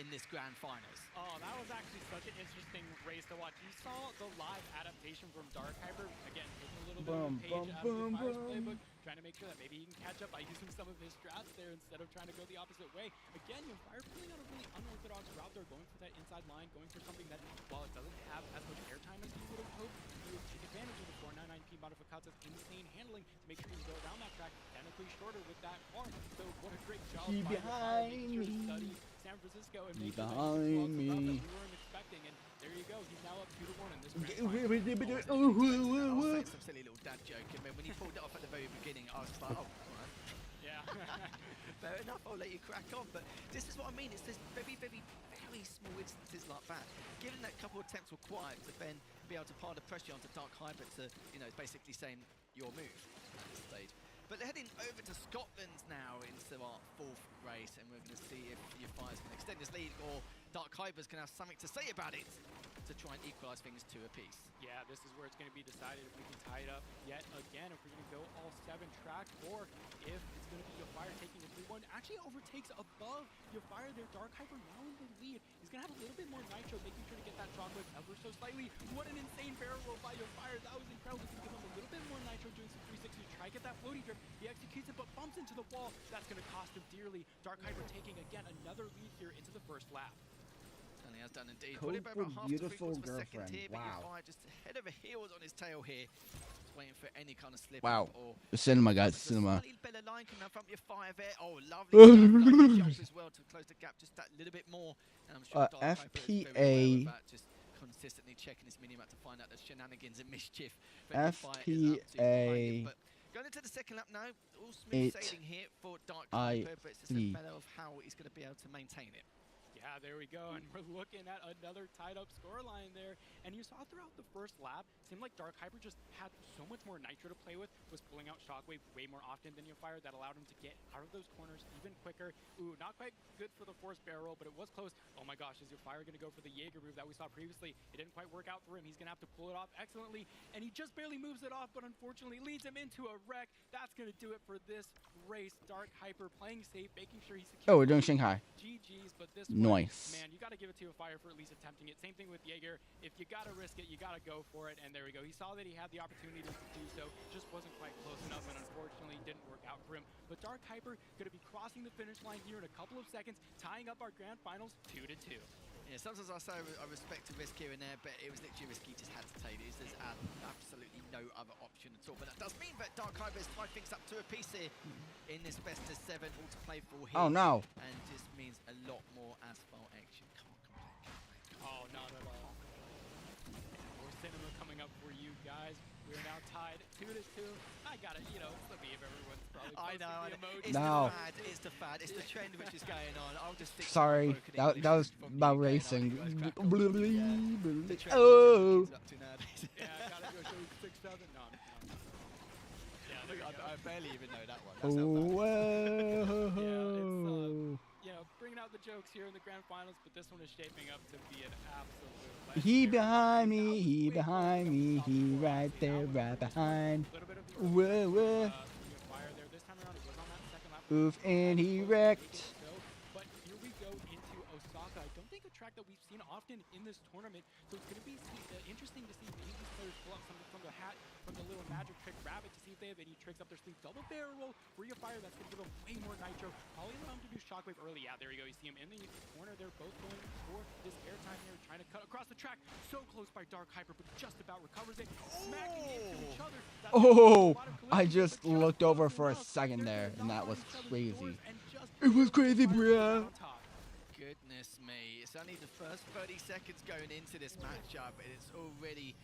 in this grand finals. Oh, that was actually such an interesting race to watch. You saw the live adaptation from Dark Hyper. Again, taking a little bit of a page out of his Fire's playbook, trying to make sure that maybe he can catch up by using some of his strats there instead of trying to go the opposite way. Again, your Fire pulling on a really unorthodox route there, going for that inside line, going for something that, while it doesn't have as much airtime as you would have hoped, you would take advantage of the 499P Modificato's insane handling to make sure you can go around that track technically shorter with that car. So what a great job Keep by your Fire, making sure to behind study me. San Francisco and Keep making that behind route that me. we weren't expecting, and there you go. He's now up 2-1 in this grand I final. was saying some silly little dad joke, and when he pulled it off at the very beginning, I was just like, oh, all right. Yeah. Fair enough, I'll let you crack on. But this is what I mean. It's this very, very, very small instances like that. Given that couple of attempts were quiet to then be able to apply the pressure onto Dark Hybrid to, basically saying your move at this stage. But they're heading over to Scotland now into our 4th race, and we're going to see if your fires can extend this lead or Dark Hybrid's can have something to say about it to try and equalise things to a piece. Yeah, this is where it's going to be decided if we can tie it up yet again, if we're going to go all 7 tracks, or if it's going to be Yofire taking the 3-1. Actually overtakes above Yofire there. Dark Hyper now in the lead. He's going to have a little bit more nitro, making sure to get that chocolate ever so slightly. What an insane barrel roll by Yofire. That was incredible. He's going to give him a little bit more nitro, doing some 360 to try to get that floaty drip. He executes it, but bumps into the wall. That's going to cost him dearly. Dark Hyper taking, again, another lead here into the first lap. Certainly has done indeed. Code About for half to beautiful 3/4 of a second girlfriend. here, but Wow. Yofire just head over heels on his tail here. Just waiting for any kind of slip Wow. up or The cinema, guys. there's a Cinema. slightly better line coming out from Yofire there. Oh, lovely stuff. Lovely jump as well to close the gap just that little bit more. And I'm sure Dark Hyper is very aware of that, just consistently checking his minimap to find out the shenanigans and mischief that Yofire is up to behind him. But going into the second lap now, all smooth sailing here for Dark Hyper, but it's just a matter of how he's going to be able to maintain it. Yeah, there we go, and we're looking at another tied-up scoreline there. And you saw throughout the first lap, it seemed like Dark Hyper just had so much more nitro to play with, was pulling out Shockwave way more often than Yofire. That allowed him to get out of those corners even quicker. Ooh, not quite good for the forced barrel, but it was close. Oh my gosh, is Yofire going to go for the Jaeger move that we saw previously? It didn't quite work out for him. He's going to have to pull it off excellently, and he just barely moves it off, but unfortunately leads him into a wreck. That's going to do it for this race. Dark Hyper playing safe, making sure he secures. Oh, we're doing Shanghai. GG's, but this Nice. man, you got to give it to Yofire for at least attempting it. Same thing with Jaeger. If you got to risk it, you got to go for it. And there we go. He saw that he had the opportunity to do so, just wasn't quite close enough, and unfortunately didn't work out for him. But Dark Hyper going to be crossing the finish line here in a couple of seconds, tying up our grand finals 2-2. Yeah, sometimes I say I respect a risk here and there, but it was literally a risk he just had to take. There's absolutely no other option at all. But that does mean that Dark Hyper has tied things up to a piece here in this best of 7, all to play for here. Oh no. And just means a lot more Asphalt action. Can't complain. Oh, not at all. More cinema coming up for you guys. We're now tied 2-2. I got it. It's the meme. Everyone's probably I posting know. the emoji. It's No. the fad. It's the fad. It's the trend which is going on. I'll just stick to Sorry, broken that English was from about you going on. racing. You guys crack on. The trend which Oh. everyone's up to nowadays. Yeah, I gotta go show you 6,000. No. Yeah, there we go. I barely even know that one. That's how bad. Whoa. Bringing out the jokes here in the grand finals, but this one is shaping up to be an absolute He legendary behind race. me, he behind me, he right there, right behind. A little bit of the Whoa, whoa. fire there. This time around, it was on that second lap. Oof, and he wrecked. But here we go into Osaka. I don't think a track that we've seen often in this tournament, so it's going to be interesting to see maybe these players pull up something from the hat, from the little magic trick rabbit, to see if they have any tricks up their sleeve. Double barrel roll, free of fire, that's going to give them way more nitro. Probably allow him to do Shockwave early. Yeah, there you go. You see him in the corner. They're both going for this airtime here, trying to cut across the track. So close by Dark Hyper, but just about recovers it. Smacking into each other. That's Oh, a lot of I collisions, just but looked over close for a enough. second They're there, gonna and that knock was on each other's crazy. doors and just It was barely crazy, find bruh. on top. Goodness me. It's only the first 30 seconds going into this matchup, and it's already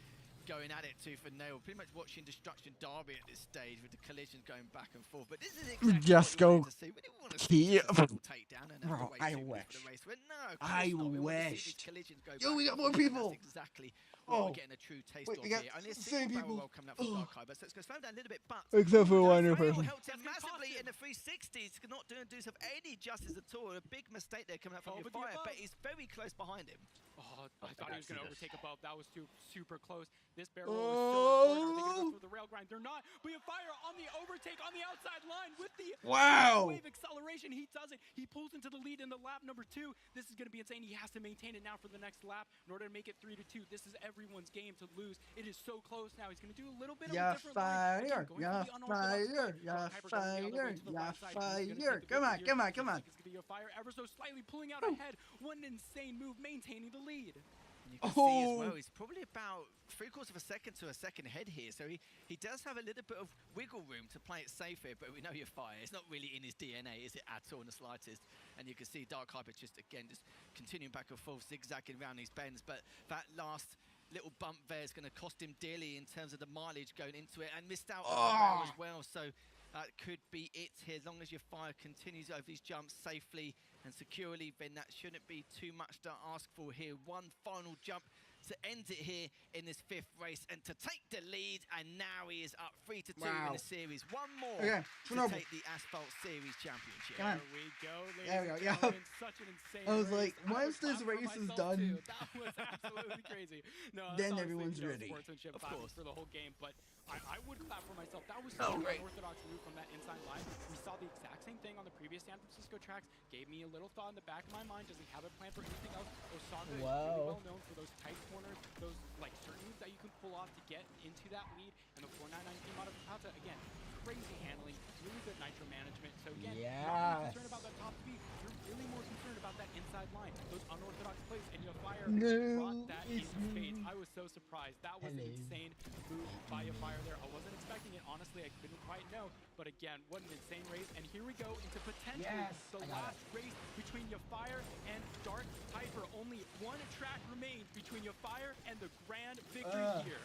going at it tooth and nail. Pretty much watching Destruction Derby at this stage with the collisions going back and forth. But this is exactly Just what we go wanted to see. We didn't want to see Kiev. just a simple takedown and have Bro, to wait I 2 minutes wish. for the race. But no, of course I not. We want to see wished. these collisions go Yo, back we got and more forth, and people. That's exactly what Oh. we're getting a true taste Wait, of we got here. Only a the single same barrel people. roll coming up from Oh. Dark Hyper, so it's going to slow down a little bit. But Except for one Rail person. helped him That's gonna cost massively him. in the 360s. Not doing himself any justice at all. A big mistake there coming up from Oh, your but the fire, above. but he's very close behind him. Oh, I thought he was going to overtake above. That was super close. This barrel Oh. is so important. Are they going to go for the rail grind? They're not. But a fire on the overtake on the outside line with the Wow. wave acceleration. He does it. He pulls into the lead in the lap number 2. This is going to be insane. He has to maintain it now for the next lap in order to make it 3-2. This is everyone's game to lose. It is so close now. He's going to do a little bit of a different line. Again, going for the unorthodox. Dark Hyper going the other way to the left side. He's gonna take the Come on, victory come on, here. come on. It's going to be a fire ever so slightly pulling out ahead. One insane move, maintaining the lead. And you can see as Oh. well, he's probably about 3/4 of a second to a second ahead here. So he does have a little bit of wiggle room to play it safe here, but we know your fire. It's not really in his DNA, is it at all in the slightest? And you can see Dark Hyper just, again, just continuing back and forth, zigzagging around these bends. But that last little bump there is going to cost him dearly in terms of the mileage going into it, and missed out on the rail as well. So that could be it here. As long as your fire continues over these jumps safely and securely, then that shouldn't be too much to ask for here. One final jump to end it here in this 5th race and to take the lead, and now he is up 3-2 in the series. One more to take the Asphalt Series championship. There we go, ladies There we go, and yeah. gentlemen. Such an insane I was race. like, I once was this clapping for race is myself, done, too. That was absolutely crazy. No, that's then honestly, everyone's ready. Sportsmanship Of clap course. for the whole game, but I would clap for myself. That was such an unorthodox move from that inside line. We saw the exact same thing on the previous San Francisco tracks. Gave me a little thought in the back of my mind. Does he have a plan for anything else? Osaka is really well known for those tight corners, those like certain moves that you can pull off to get into that lead. And the 499 modificata, again, crazy handling, really good nitro management. So again, you're not really concerned about that top speed. You're really more concerned about that inside line, those unorthodox plays, and Yafire brought that in spades. I was so surprised. That was an insane move by Yafire there. I wasn't expecting it. Honestly, I couldn't quite know. But again, what an insane race. And here we go into potentially the last race between Yafire and Dark Hyper. Only one track remains between Yafire and the grand victory here.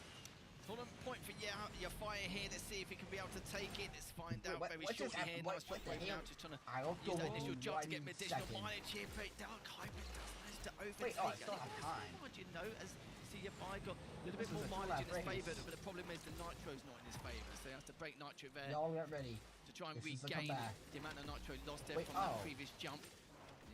Tournament point for Yafire here. Let's see if he can be able to take it. Let's find out very shortly here. Nice shockwave now, just trying to use that initial jump to get some additional mileage here. But Dark Hyper does manage to overtake. I think it's hard, you know, as see Yafire got a little bit more mileage in his favour, but the problem is the nitro's not in his favour, so he has to break nitro there to try and regain the amount of nitro lost there from that previous jump.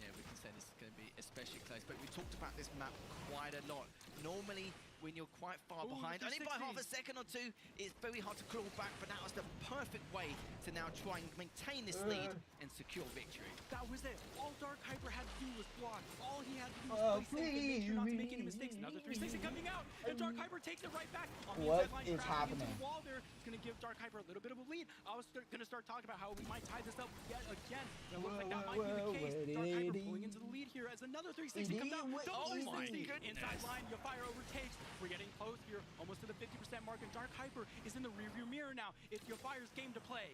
Yeah, we can say this is going to be especially close, but we talked about this map quite a lot. Normally, when you're quite far behind, only by half a second or two, it's very hard to claw back, but that was the perfect way to now try and maintain this lead and secure victory. That was it. All Dark Hyper had to do was block. All he had to do was play safe and make sure not to make any mistakes. Another 360 coming out, and Dark Hyper takes it right back. On the inside line, crashing into the wall there. It's going to give Dark Hyper a little bit of a lead. I was going to start talking about how we might tie this up yet again. And it looks like that might be the case. Dark Hyper pulling into the lead here as another 360 comes out. Double 360. Inside line, Yafire overtakes. We're getting close here, almost to the 50% mark, and Dark Hyper is in the rearview mirror now. It's Yafire's game to play.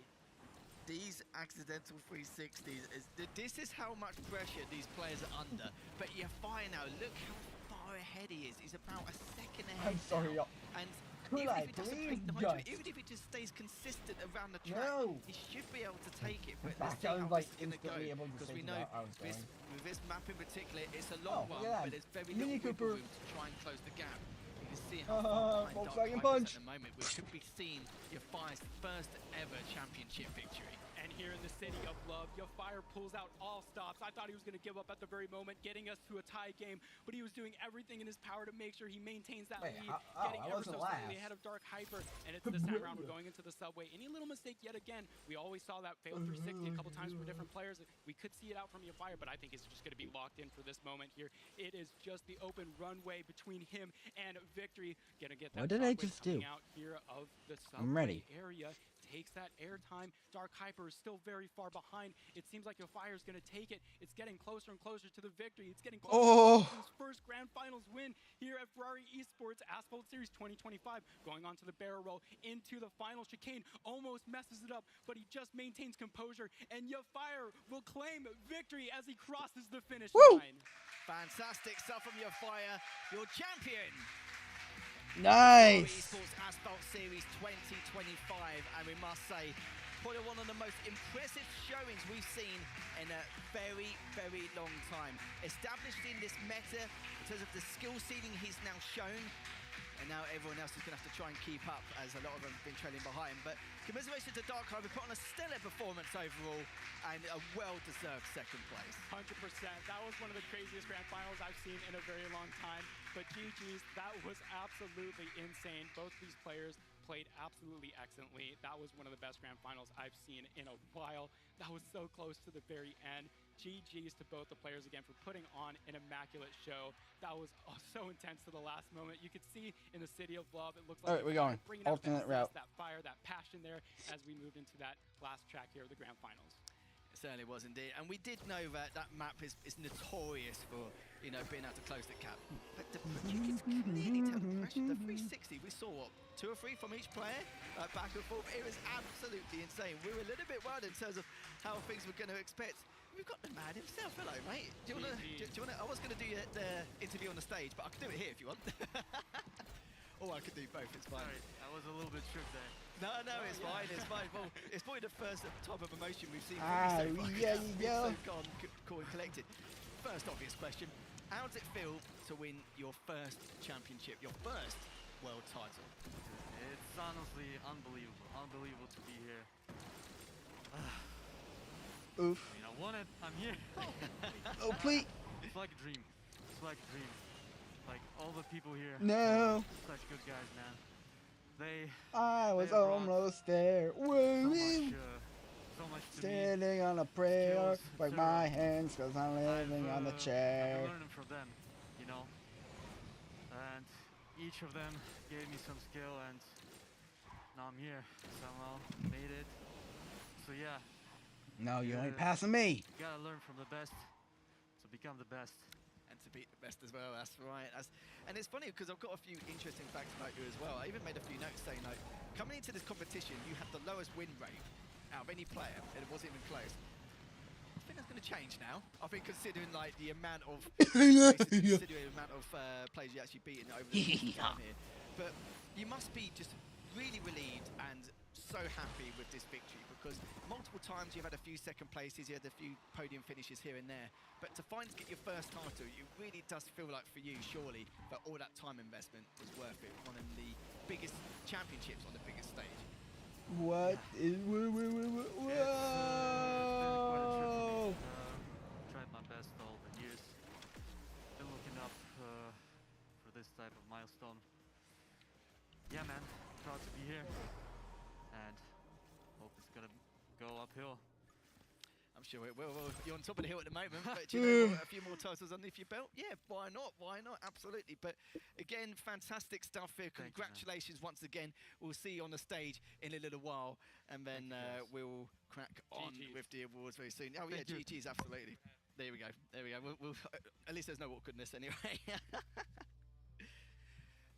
These accidental 360s, this is how much pressure these players are under. But Yafire now, look how far ahead he is. He's about a second ahead. I'm sorry. Now. And even if it doesn't break nitro, even if it just stays consistent around the track, he should be able to take it. But let's see how this is going to go. Because we know with this map in particular, it's a long one, but there's very little wiggle room to try and close the gap. You can see how far behind Dark Hyper is at the moment. We could be seeing Yafire's first ever championship victory. And here in the city of love, Yafire pulls out all stops. I thought he was going to give up at the very moment, getting us to a tie game, but he was doing everything in his power to make sure he maintains that lead, getting ever so slightly ahead of Dark Hyper. And it's this time around, we're going into the subway. Any little mistake yet again, we always saw that failed 360 a couple times for different players. We could see it out from Yafire, but I think it's just going to be locked in for this moment here. It is just the open runway between him and victory. Gonna get that. What did I just do? Out here of the subway area. Takes that airtime. Dark Hyper is still very far behind. It seems like Yafire is going to take it. It's getting closer and closer to the victory. It's getting closer to his first Grand Finals win here at Ferrari Esports Asphalt Series 2025. Going on to the barrel roll into the final chicane. Almost messes it up, but he just maintains composure. And Yafire will claim victory as he crosses the finish line. Fantastic stuff from Yafire, your champion. Nice! Esports Asphalt Series 2025, and we must say, probably one of the most impressive showings we've seen in a very, very long time. Established in this meta, in terms of the skill ceiling he's now shown, and now everyone else is going to have to try and keep up, as a lot of them have been trailing behind. But commiserations to Dark Hyper, put on a stellar performance overall, and a well-deserved second place. 100%. That was one of the craziest Grand Finals I've seen in a very long time. But GG's, that was absolutely insane. Both these players played absolutely excellently. That was one of the best Grand Finals I've seen in a while. That was so close to the very end. GG's to both the players again for putting on an immaculate show. That was so intense to the last moment. You could see in the City of Love, it looks like we're going bringing alternate route. That fire, that passion there as we moved into that last track here of the Grand Finals. It certainly was indeed, and we did know that that map is notorious for, you know, being able to close the gap. But you can clearly tell the pressure. The 360, we saw what, 2 or 3 from each player, back and forth. It was absolutely insane. We were a little bit worried in terms of how things were going to expect. We've got the man himself. Hello, mate. Do you want to? I was going to do the interview on the stage, but I can do it here if you want. Oh, I could do both. It's fine. Sorry, I was a little bit tripped there. No, it's fine. It's fine. Well, it's probably the first type of emotion we've seen. Ah, from you so yeah, far. yeah. So calm, cool, and collected. First obvious question: how does it feel to win your first championship, your first world title? It's honestly unbelievable. Unbelievable to be here. Oof. I mean, I won it. I'm here. Oh, please. It's like a dream. It's like a dream. Like all the people here. No. Such good guys, man. They I was brought almost there. so Woo! much to me. Standing on a prayer, Skills, break etc. my hands cause I'm living on the I've chair. been learning from them, you know. And each of them gave me some skill, and now I'm here. Somehow made it. So yeah, No, you ain't Yeah. passing me. you gotta learn from the best to become the best. And to beat the best as well, that's right. And it's funny because I've got a few interesting facts about you as well. I even made a few notes saying, like, coming into this competition, you had the lowest win rate out of any player, and it wasn't even close. I think that's going to change now. I think considering like the amount of considering the amount of players you actually beaten over the time here, but you must be just really relieved and so happy with this victory because multiple times you've had a few second places, you had a few podium finishes here and there, but to finally get your first title, it really does feel like for you, surely, that all that time investment was worth it. One of the biggest championships on the biggest stage. What is? It's been quite a trip for Whoa! me. Tried my best all the years. Been looking up for this type of milestone. Yeah, man, proud to be here, and hope it's gonna go uphill. I'm sure it will. Well, you're on top of the hill at the moment, but do you know what? A few more titles underneath your belt? Yeah, why not? Why not? Absolutely. But again, fantastic stuff here. Thank you, man. Congratulations once again. We'll see you on the stage in a little while, and then Thank you, guys. we'll crack on GGs. with the awards very soon. Oh, yeah, Thank you. GG's, absolutely. There we go. There we go. We'll, at least there's no awkwardness anyway.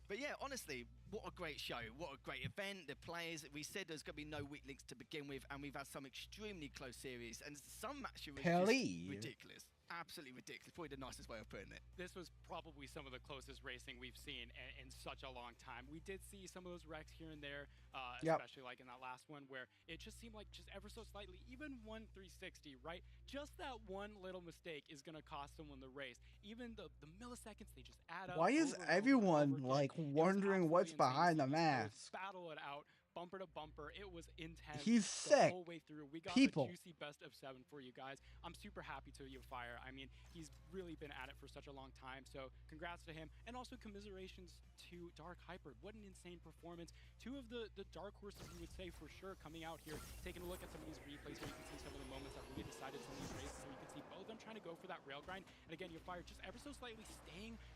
But yeah, honestly, what a great show. What a great event. The players, we said there's going to be no weak links to begin with, and we've had some extremely close series, and some matches were just Please. ridiculous. Absolutely ridiculous. Probably the nicest way of putting it. This was probably some of the closest racing we've seen in such a long time. We did see some of those wrecks here and there, Yep. especially like in that last one where it just seemed like just ever so slightly, even 1/360, right? Just that one little mistake is going to cost someone the race. Even the milliseconds, they just add up. Why is over and over and everyone over again. like It was wondering what's absolutely insane to behind the see these players mask? battle it out, bumper to bumper. It was intense. He's the sick. whole way through. We got People. a juicy best of 7 for you guys. I'm super happy to you, Fire. I mean, he's really been at it for such a long time. So congrats to him, and also commiserations to Dark Hyper. What an insane performance. Two of the dark horses, you would say for sure, coming out here, taking a look at some of these replays where you can see some of the moments that really decided some of these races. So you can see both of them trying to go for that rail grind. And again, your Fire just ever so slightly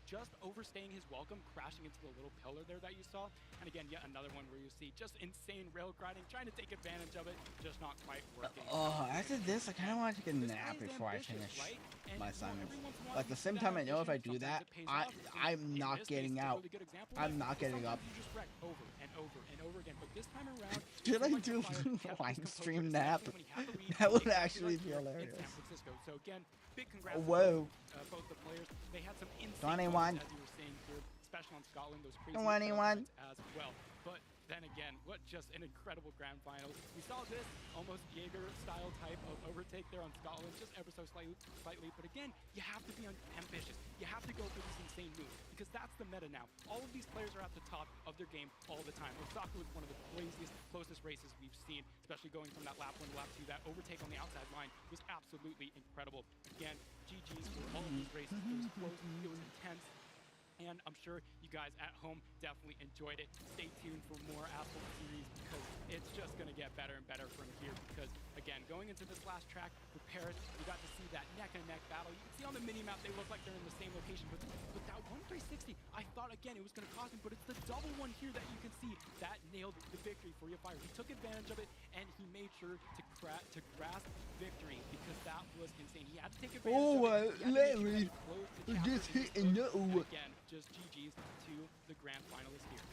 just overstaying his welcome, crashing into the little pillar there that you saw. And again, yet another one where you see just insane rail grinding, trying to take advantage of it, just not quite working. Oh, after this, I kind of want to take a This nap play is before I ambitious, finish right? And, my you know, assignments. every once in a while Like the you same see time that I know if I ambition, do that, sometimes it pays off. I'm In not this getting case, a out. really good example of I'm that not is getting up. sometimes you just wreck over and over and over again. But this time around, Should it I seemed like do the Fire kept his live composure, stream especially nap? when he had the lead That would exactly actually right be here in hilarious. San Francisco. So again, big congrats to Whoa. both the players. They had some insane 21. moments, as you were saying here, especially on Scotland, those crazy 21. as well. But then again, what just an incredible grand final. We saw this almost Jaeger-style type of overtake there on Scotland, just ever so slightly. But again, you have to be ambitious. You have to go for these insane moves because that's the meta now. All of these players are at the top of their game all the time. Osaka was one of the closest races we've seen, especially going from that lap 1 to lap 2. That overtake on the outside line was absolutely incredible. Again, GG's for all of these races. It was close. It was intense. And I'm sure you guys at home definitely enjoyed it. Stay tuned for more Asphalt series because it's just going to get better and better from here. Because, again, going into this last track with Paris, you got to see that neck-and-neck battle. You can see on the mini-map they look like they're in the same location. But that 1/360, I thought, again, it was going to cost him. But it's the double one here that you can see that nailed the victory for your Fire. He took advantage of it, and he made sure to grasp victory because that was insane. He had to take advantage Oh, of it. He had to make sure Larry, that he closed the chapter just in his hitting book. no. And again, just GG's to the grand finalists here.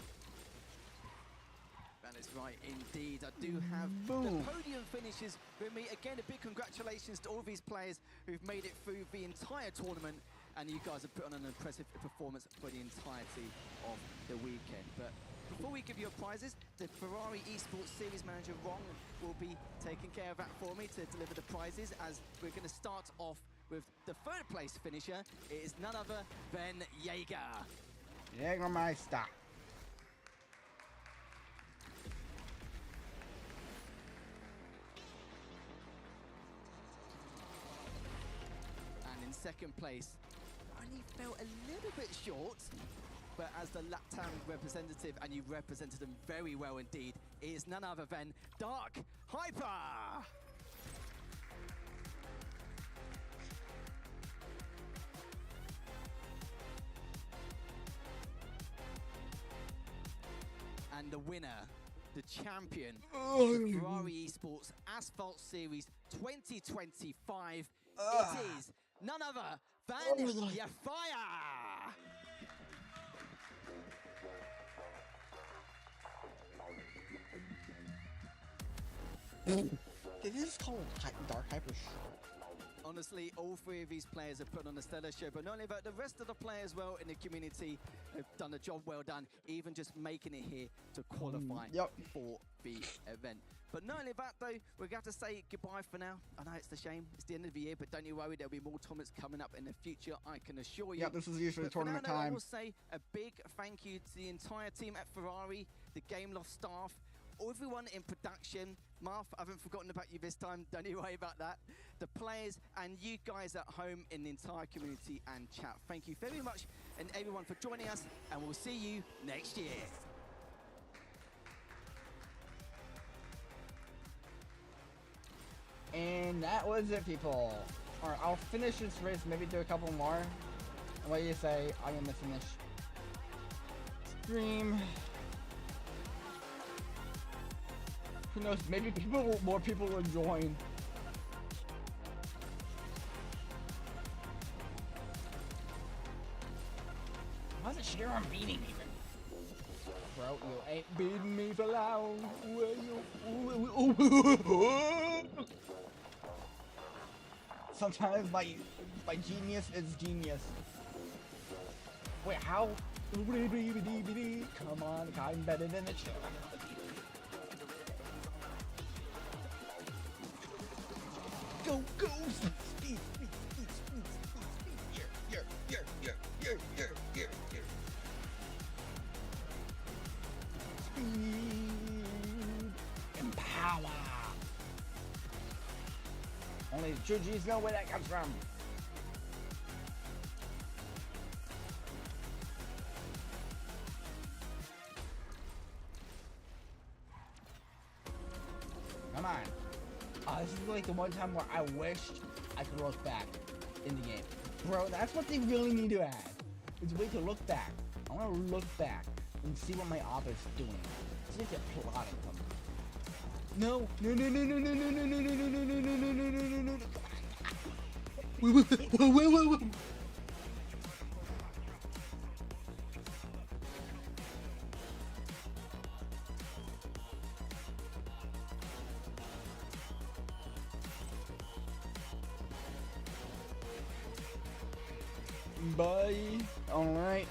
That is right, indeed. I do have Boom. the podium finishes with me. Again, a big congratulations to all these players who've made it through the entire tournament. and you guys have put on an impressive performance for the entirety of the weekend. But before we give you your prizes, the Ferrari Esports Series Manager Ron will be taking care of that for me to deliver the prizes, as we're going to start off with the third place finisher. It is none other than Jaeger. Jägermeister. And in second place, only fell a little bit short, but as the LATAM representative, and you represented them very well indeed, it is none other than Dark Hyper. And the winner, the champion, of the Ferrari Esports Asphalt Series 2025, it is none other than Yafaya. Did this call Dark Hyper? Honestly, all three of these players have put on a stellar show, but not only that, the rest of the players well in the community have done a job well done, even just making it here to qualify for the event. But not only that, though, we're going to have to say goodbye for now. I know it's a shame, it's the end of the year, but don't you worry, there'll be more tournaments coming up in the future, I can assure you. Yep, this is usually But tournament for now, I time. will say a big thank you to the entire team at Ferrari, the Game Loft staff, everyone in production. Marth, I haven't forgotten about you this time, don't you worry about that. The players and you guys at home in the entire community and chat. Thank you very much, and everyone, for joining us, and we'll see you next year. And that was it, people. Alright, I'll finish this race, maybe do a couple more. And what do you say? I'm gonna finish stream. Who knows? Maybe more people will join. How's it sure I'm beating me? Bro, you ain't beating me for long. Sometimes my genius is genius. Wait, how? Come on, I'm better than the show. Go, go! Speed, speed, speed, speed, speed, speed. Yeah. Speed and power. Only the true G's know where that comes from. Come on. This is like the one time where I wished I could look back in the game. Bro, that's what they really need to add. It's a way to look back. I want to look back and see what my author's doing. See if they're plotting something. No. Wait. Bye. Alright.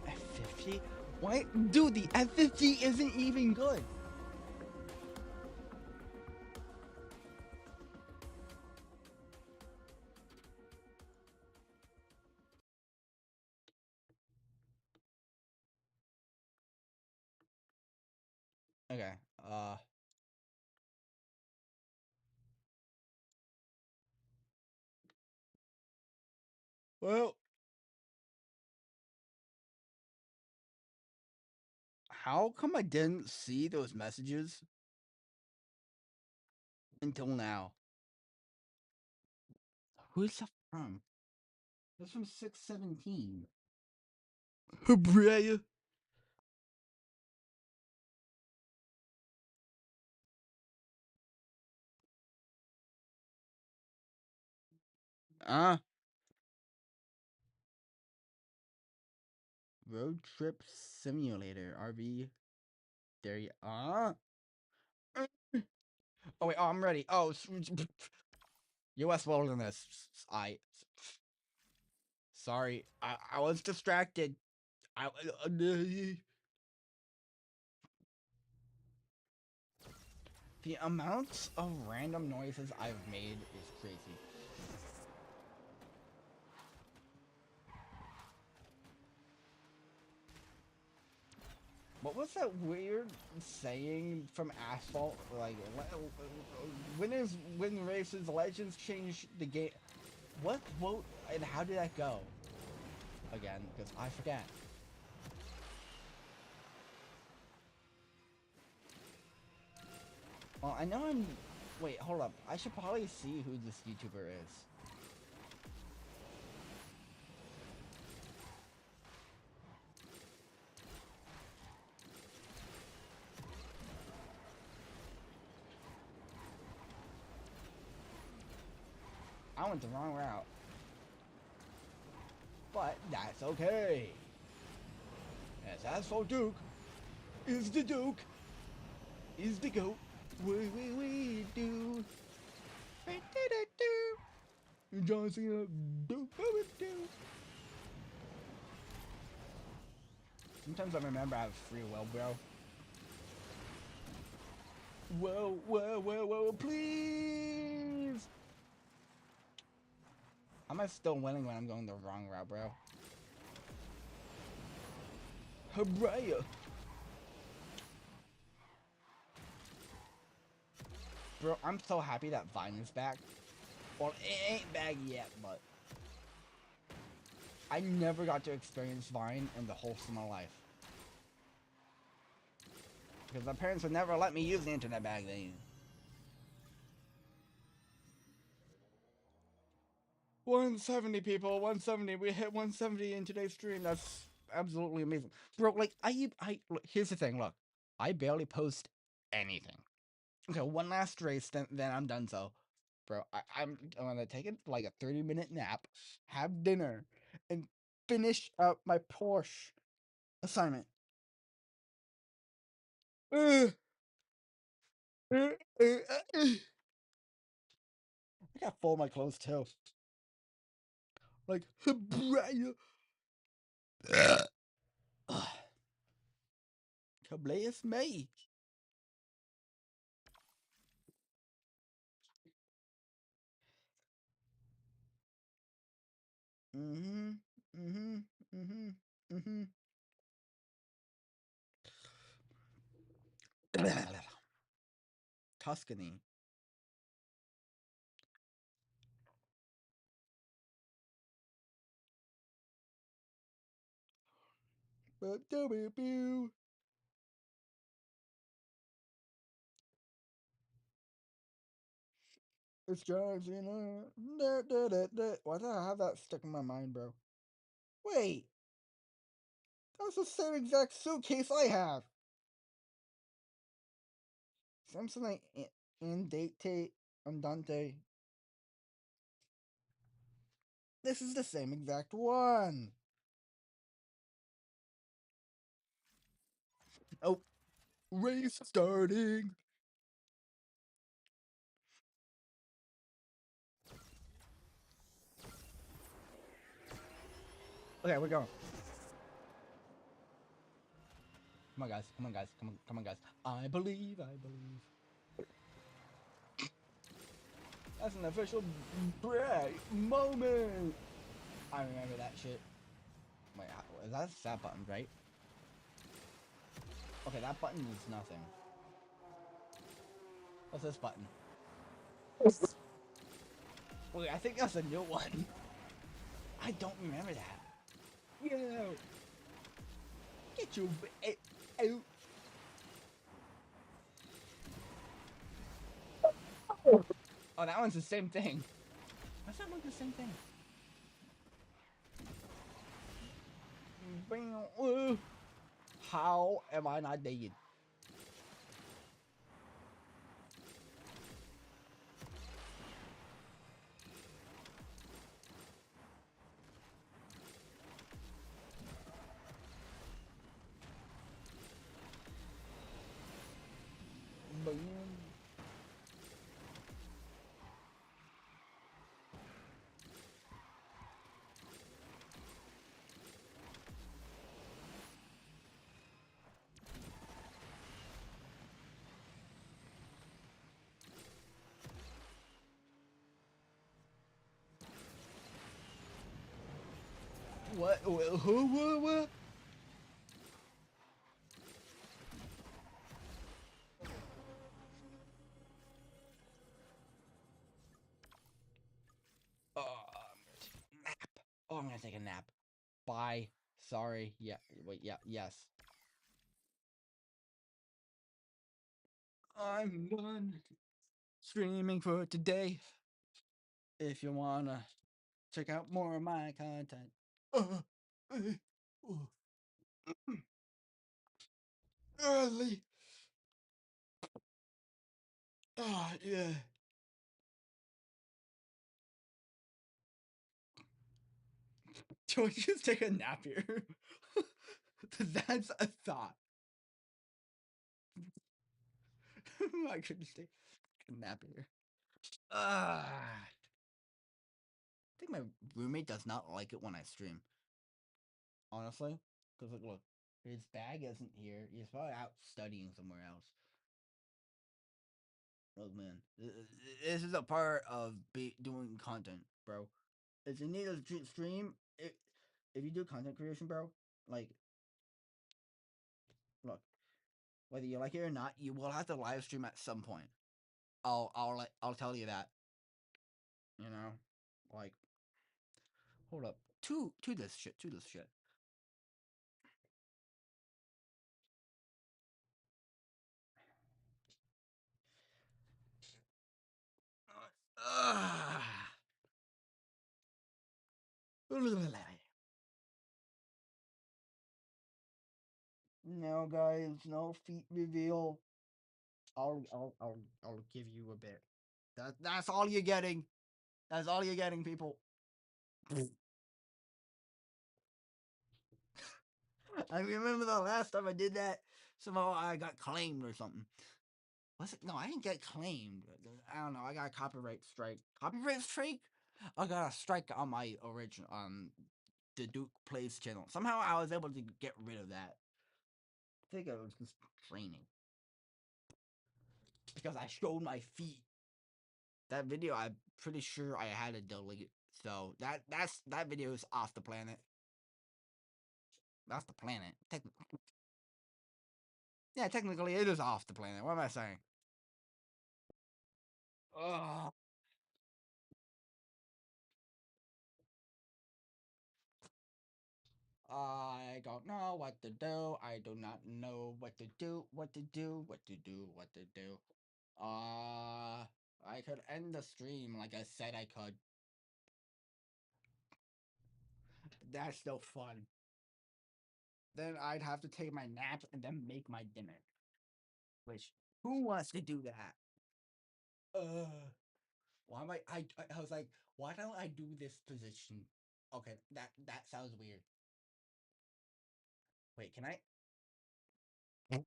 F50? What? Dude, the F50 isn't even good. Okay, well, how come I didn't see those messages until now? Who's that from? That's from 617. Brian. Road Trip Simulator, RV. There you are. Oh wait, oh I'm ready. Oh, U.S. Wilderness. Sorry, I was distracted. I the amount of random noises I've made is crazy. What was that weird saying from Asphalt? Like, winners win races, legends change the game. What quote and how did that go? Again, because I forget. Well, I know I'm... Wait, hold up. I should probably see who this YouTuber is. I went the wrong route. But that's okay. As Asphalt Duke is the Duke, is the GOAT. We do. John Cena, do. Sometimes I remember I have free will, bro. Whoa, please! Am I still winning when I'm going the wrong route, bro? Habraya! Bro, I'm so happy that Vine is back. Well, it ain't back yet, but... I never got to experience Vine in the whole of my life. Because my parents would never let me use the internet back then. 170 people, 170. We hit 170 in today's stream. That's absolutely amazing, bro. Like look, here's the thing. Look, I barely post anything. Okay, one last race, then I'm done. So, bro, I'm gonna take it like a 30-minute nap, have dinner, and finish up my Porsche assignment. I gotta fold my clothes too. Like, Brian. Kablaze me. Mm-hmm. Mm-hmm. Mm-hmm. Mm-hmm. Tuscany. It's John Cena. Why did I have that stuck in my mind, bro? Wait, that's the same exact suitcase I have. Samsonite Andante Andante. This is the same exact one. Oh, race starting. Okay, we're going. Come on, guys. Come on, guys. Come on, guys. I believe. That's an official break moment. I remember that shit. Wait, that's that button, right? Okay, that button is nothing. What's this button? Wait, I think that's a new one. I don't remember that. Yo, get your out. Oh, that one's the same thing. Why does that look the same thing? How am I not dead? Boom. What? Who? What? Nap. Oh, I'm gonna take a nap. Bye. Sorry. Yeah. Wait. Yeah. Yes. I'm done streaming for today. If you wanna check out more of my content. Early. Ah, yeah. Do I just take a nap here? That's a thought. I could just take a nap here. I think my roommate does not like it when I stream. Honestly, because look, his bag isn't here. He's probably out studying somewhere else. Oh man, this is a part of doing content, bro. If you need a stream, if you do content creation, bro, like, look, whether you like it or not, you will have to live stream at some point. I'll tell you that. You know, like, hold up, to this shit, to this shit. No, guys, no feet reveal. I'll give you a bit. That's all you're getting. That's all you're getting, people. I remember the last time I did that. Somehow I got claimed or something. Was it? No, I didn't get claimed. I don't know. I got a copyright strike. Copyright strike? I got a strike on my original the Duke Plays channel. Somehow I was able to get rid of that. I think it was just training because I showed my feet. That video, I'm pretty sure I had to delete. So that video is off the planet. Off the planet. Yeah, technically it is off the planet. What am I saying? Ugh. I don't know what to do. I do not know what to do. What to do. What to do. What to do. I could end the stream like I said I could. That's still fun. Then I'd have to take my nap and then make my dinner. Which, who wants to do that? Why am I was like, why don't I do this position? Okay, that sounds weird. Wait, can I? Can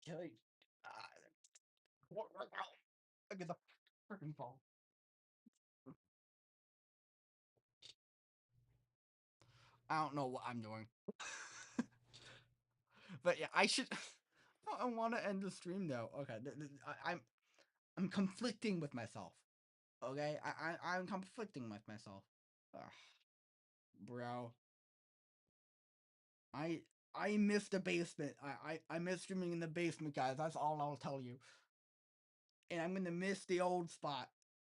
I? What right now? I get the freaking phone. I don't know what I'm doing. But yeah, I should. I want to end the stream though. Okay, I'm conflicting with myself. Okay, I'm conflicting with myself. Ugh, bro, I I miss the basement. I miss streaming in the basement, guys. That's all I'll tell you. And I'm gonna miss the old spot.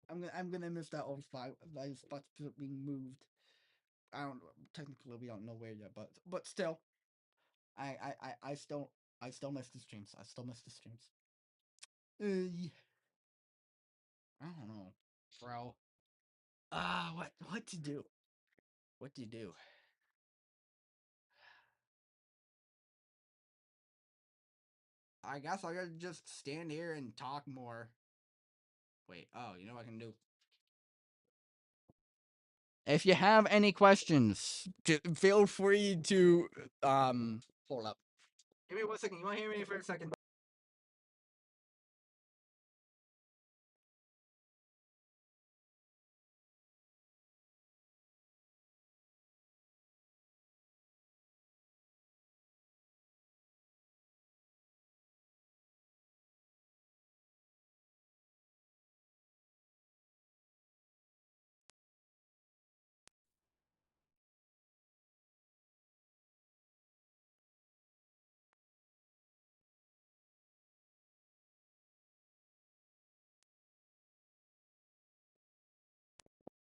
I'm gonna miss that old spot. That spot's being moved. I don't technically we don't know where yet, but still, I still miss the streams. I still miss the streams. Uh, I don't know, bro. What to do? What to do? I guess I gotta just stand here and talk more. Wait, oh, you know what I can do? If you have any questions, feel free to hold up. Give me 1 second. You wanna hear me for a second?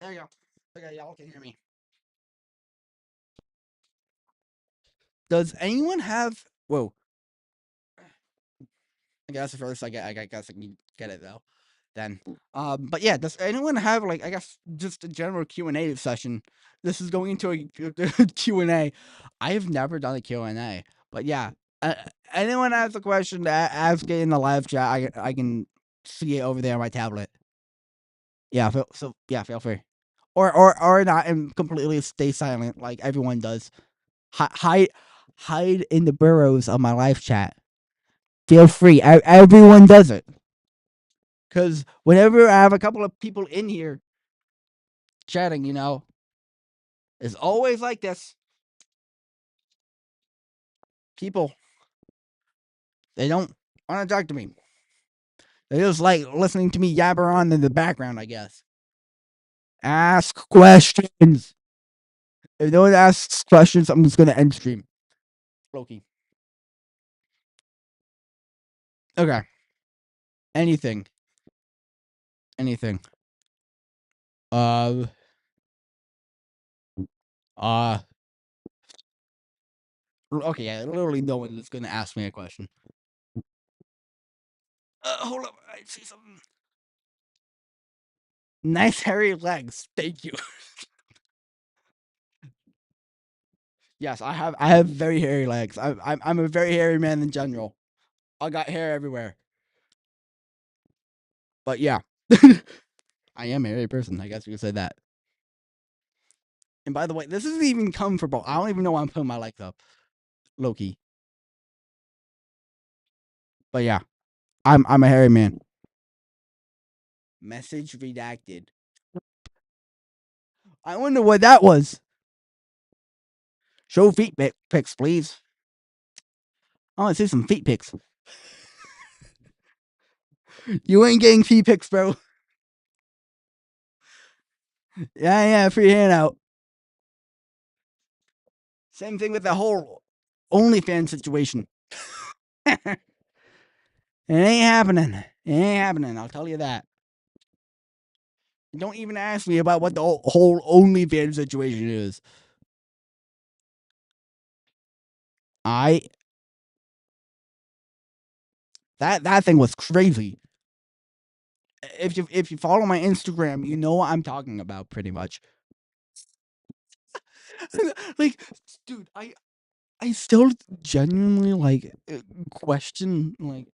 There you go. Okay, y'all can hear me. Does anyone have? Whoa. I guess first I guess I can get it though. Then, but yeah, does anyone have like I guess just a general Q&A session? This is going into a Q&A. I have never done a Q&A, but yeah, uh, anyone has a question to ask it in the live chat. I can see it over there on my tablet. Yeah, feel free, or not, and completely stay silent like everyone does. Hide in the burrows of my live chat. Feel free. Everyone does it. Because whenever I have a couple of people in here chatting, it's always like this. People, they don't want to talk to me. They just like listening to me yabber on in the background, I guess. Ask questions. If no one asks questions, I'm just going to end stream. Loki. Okay. Anything. Anything. Uh. Uh. Okay, yeah, literally no one is going to ask me a question. Hold up. I see something. Nice hairy legs. Thank you. Yes, I have very hairy legs. I'm a very hairy man in general. I got hair everywhere. But yeah. I am a hairy person. I guess you could say that. And by the way, this isn't even comfortable. I don't even know why I'm putting my legs up. Loki. But yeah. I'm a hairy man. Message redacted. I wonder what that was. Show feet pics, please. I want to see some feet pics. You ain't getting feet pics, bro. Yeah, free handout. Same thing with the whole OnlyFans situation. It ain't happening. It ain't happening. I'll tell you that. Don't even ask me about what the whole OnlyFans situation is. That thing was crazy. If you follow my Instagram, you know what I'm talking about pretty much. Like, dude, I still genuinely like question like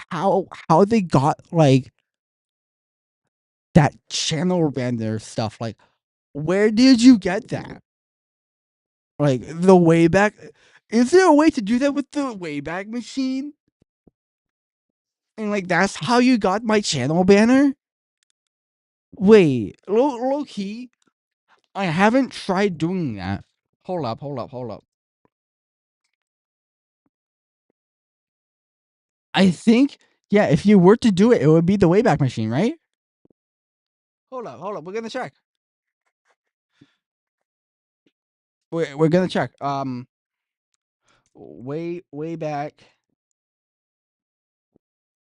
how they got like that channel banner stuff. Like, where did you get that? Like the Wayback. Is there a way to do that with the Wayback Machine? And like that's how you got my channel banner? Wait, low key, I haven't tried doing that. Hold up. I think, yeah, if you were to do it, it would be the Wayback Machine, right? Hold up. We're gonna check. We're gonna check. Way back.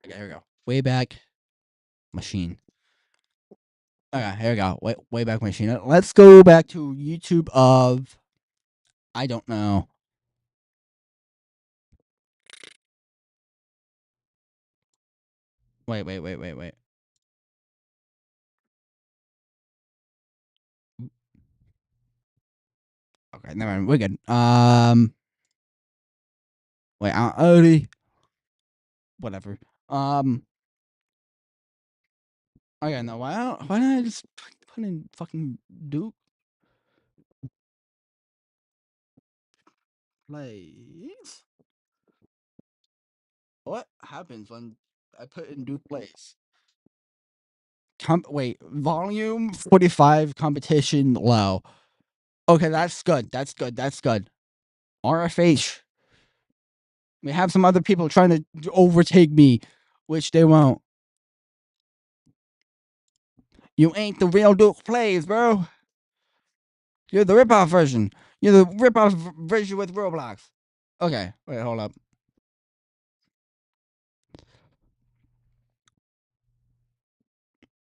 Okay, here we go. Wayback Machine. Okay, here we go. Wayback Machine. Let's go back to YouTube of. I don't know. Wait. Okay, never mind. We're good. Wait, already. Whatever. Okay, no. Why don't I just put in fucking Duke plays? What happens when I put in Duke plays? Wait, volume 45, competition low. Okay, that's good. RFH. We have some other people trying to overtake me, which they won't. You ain't the real Duke plays, bro. You're the ripoff version. You're the ripoff version with Roblox. Okay, wait, hold up.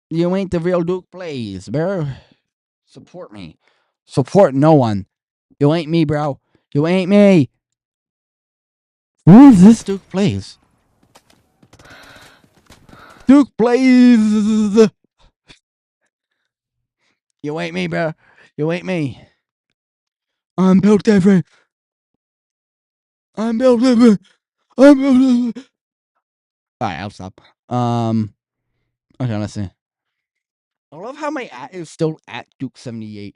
You ain't the real Duke Plays, bro. Support me. Support no one. You ain't me, bro. You ain't me. Who is this Duke Plays? Duke Plays. You ain't me, bro. You ain't me. I'm built different. I'm built different. I'm built different. Alright, I'll stop. Okay, let's see. I love how my at is still at Duke78.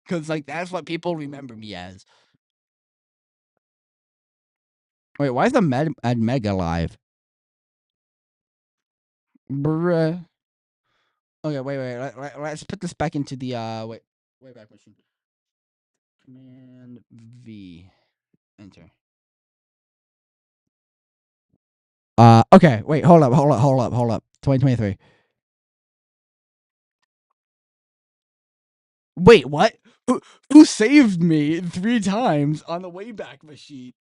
Because, like, that's what people remember me as. Wait, why is the Mega live? Bruh. Okay, wait. Let's put this back into the, wait back machine. Command V. Enter. Okay, wait, hold up. 2023. Wait, what? Who saved me 3 times on the Wayback Machine?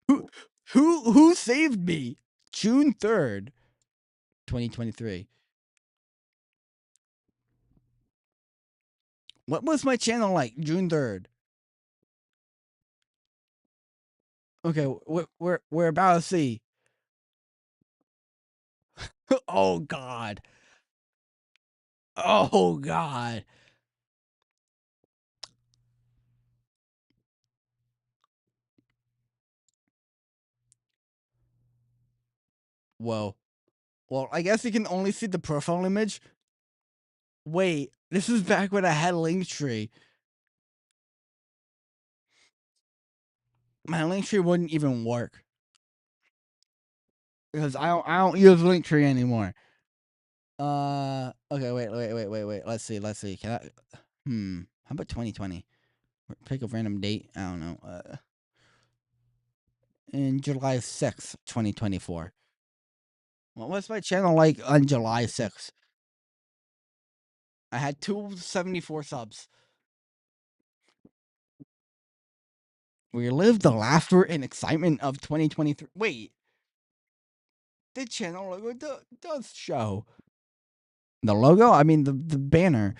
Who who saved me? June 3rd, 2023. What was my channel like June 3rd? Okay, we're about to see. Oh god. Oh god. Whoa. Well, I guess you can only see the profile image. Wait, this is back when I had Linktree. My Linktree wouldn't even work because I don't use Linktree anymore. Okay, wait. Let's see. Can I? How about 2020? Pick a random date. I don't know. In July 6th, 2024. What was my channel like on July 6th? I had 274 subs. We lived the laughter and excitement of 2023. Wait, the channel logo does show. The logo? I mean, the banner.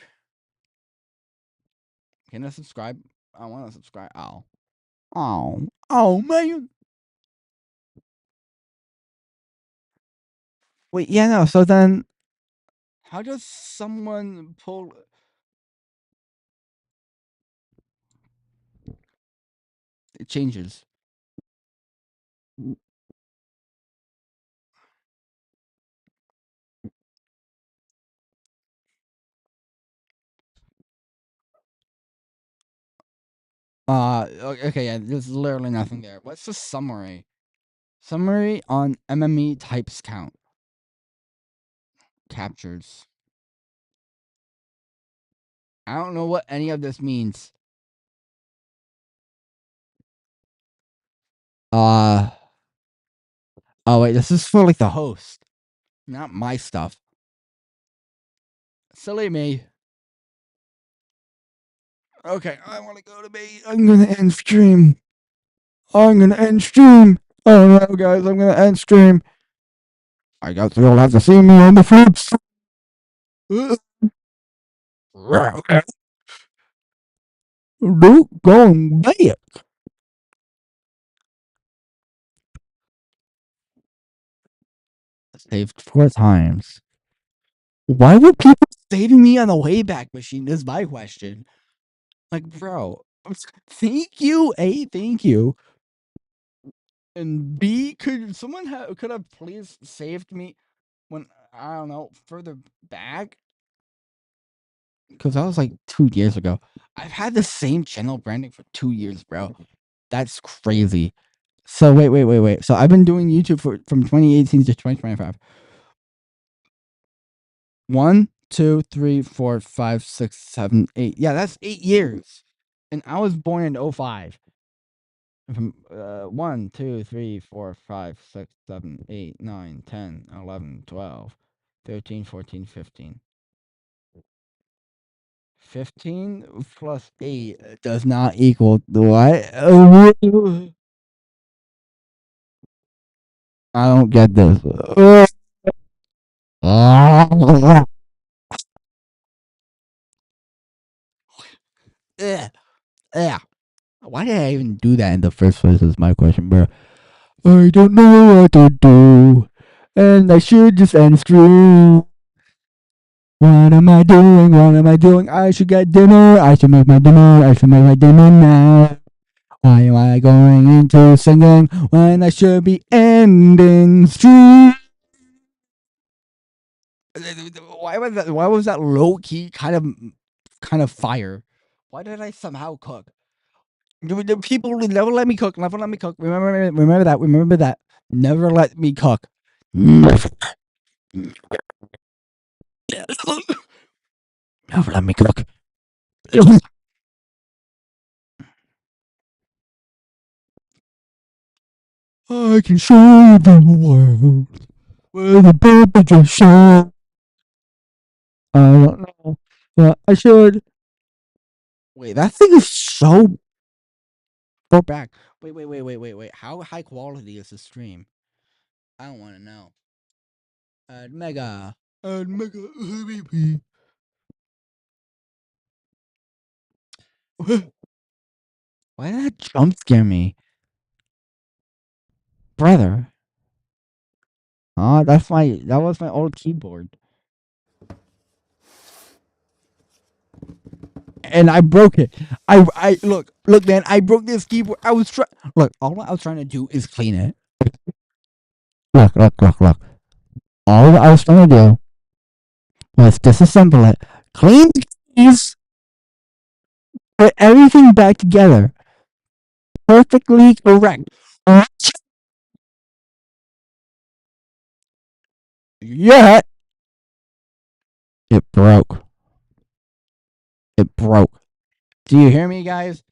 Can I subscribe? I want to subscribe. Oh, man. Wait, yeah, no. So then, how does someone pull? It changes. Okay, yeah. There's literally nothing there. What's the summary? Summary on MME types count. Captures. I don't know what any of this means. Oh wait, this is for like the host, not my stuff. Silly me. Okay, I want to go to bed. I'm gonna end stream. Oh no, guys, I'm gonna end stream. I guess you'll have to see me on the flips. Luke going back. Saved 4 times. Why were people saving me on the Wayback Machine? Is my question. Like, bro, thank you. A, thank you. And B, could someone could have please saved me when I don't know further back? Because that was like 2 years ago. I've had the same channel branding for 2 years, bro. That's crazy. So wait. So I've been doing YouTube from 2018 to 2025. 1, 2, 3, 4, 5, 6, 7, 8. Yeah, that's 8 years. And I was born in 05. From 1, 2, 3, 4, 5, 6, 7, 8, 9, 10, 11, 12, 13, 14, 15. 15 plus 8 does not equal what? I don't get this. Yeah. Why did I even do that in the first place? Is my question, bro. I don't know what to do, and I should just end stream. What am I doing? What am I doing? I should get dinner. I should make my dinner. I should make my dinner now. Why am I going into singing when I should be ending stream? Why was that low key kind of fire? Why did I somehow cook? The people would never let me cook. Never let me cook. Remember that. Remember that. Never let me cook. Never let me cook. I can show you the world where the baby just shine. I don't know, but I should. Wait, that thing is so far back. Wait. How high quality is the stream? I don't want to know. Mega. Mega. Why did that jump scare me? Brother. That was my old keyboard. And I broke it. I look, man. I broke this keyboard. I was trying. Look, all I was trying to do is clean it. Look. All I was trying to do was disassemble it, clean the keys, put everything back together, perfectly correct. Yeah, it broke. It broke. Do you hear me, guys?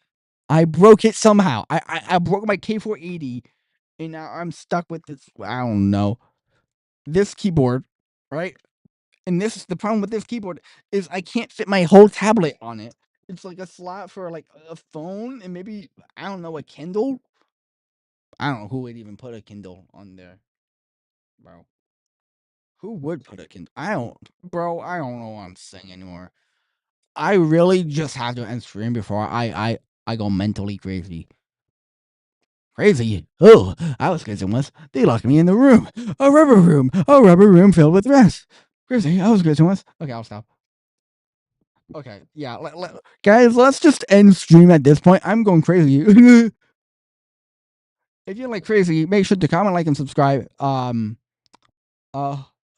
I broke it somehow. I broke my K480, and now I'm stuck with this. I don't know this keyboard, right? And this is the problem with this keyboard is I can't fit my whole tablet on it. It's like a slot for like a phone and maybe I don't know a Kindle. I don't know who would even put a Kindle on there, bro. Who would put a Kindle? I don't, bro. I don't know what I'm saying anymore. I really just have to end stream before I go mentally crazy. Crazy. Oh, I was crazy once. They locked me in the room. A rubber room filled with rats. Crazy. I was crazy once. Okay, I'll stop. Okay, yeah, guys, let's just end stream at this point. I'm going crazy. If you like crazy, make sure to comment, like, and subscribe. Uh,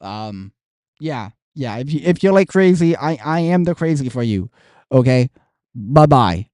um, yeah. If you like crazy, I am the crazy for you. Okay, bye bye.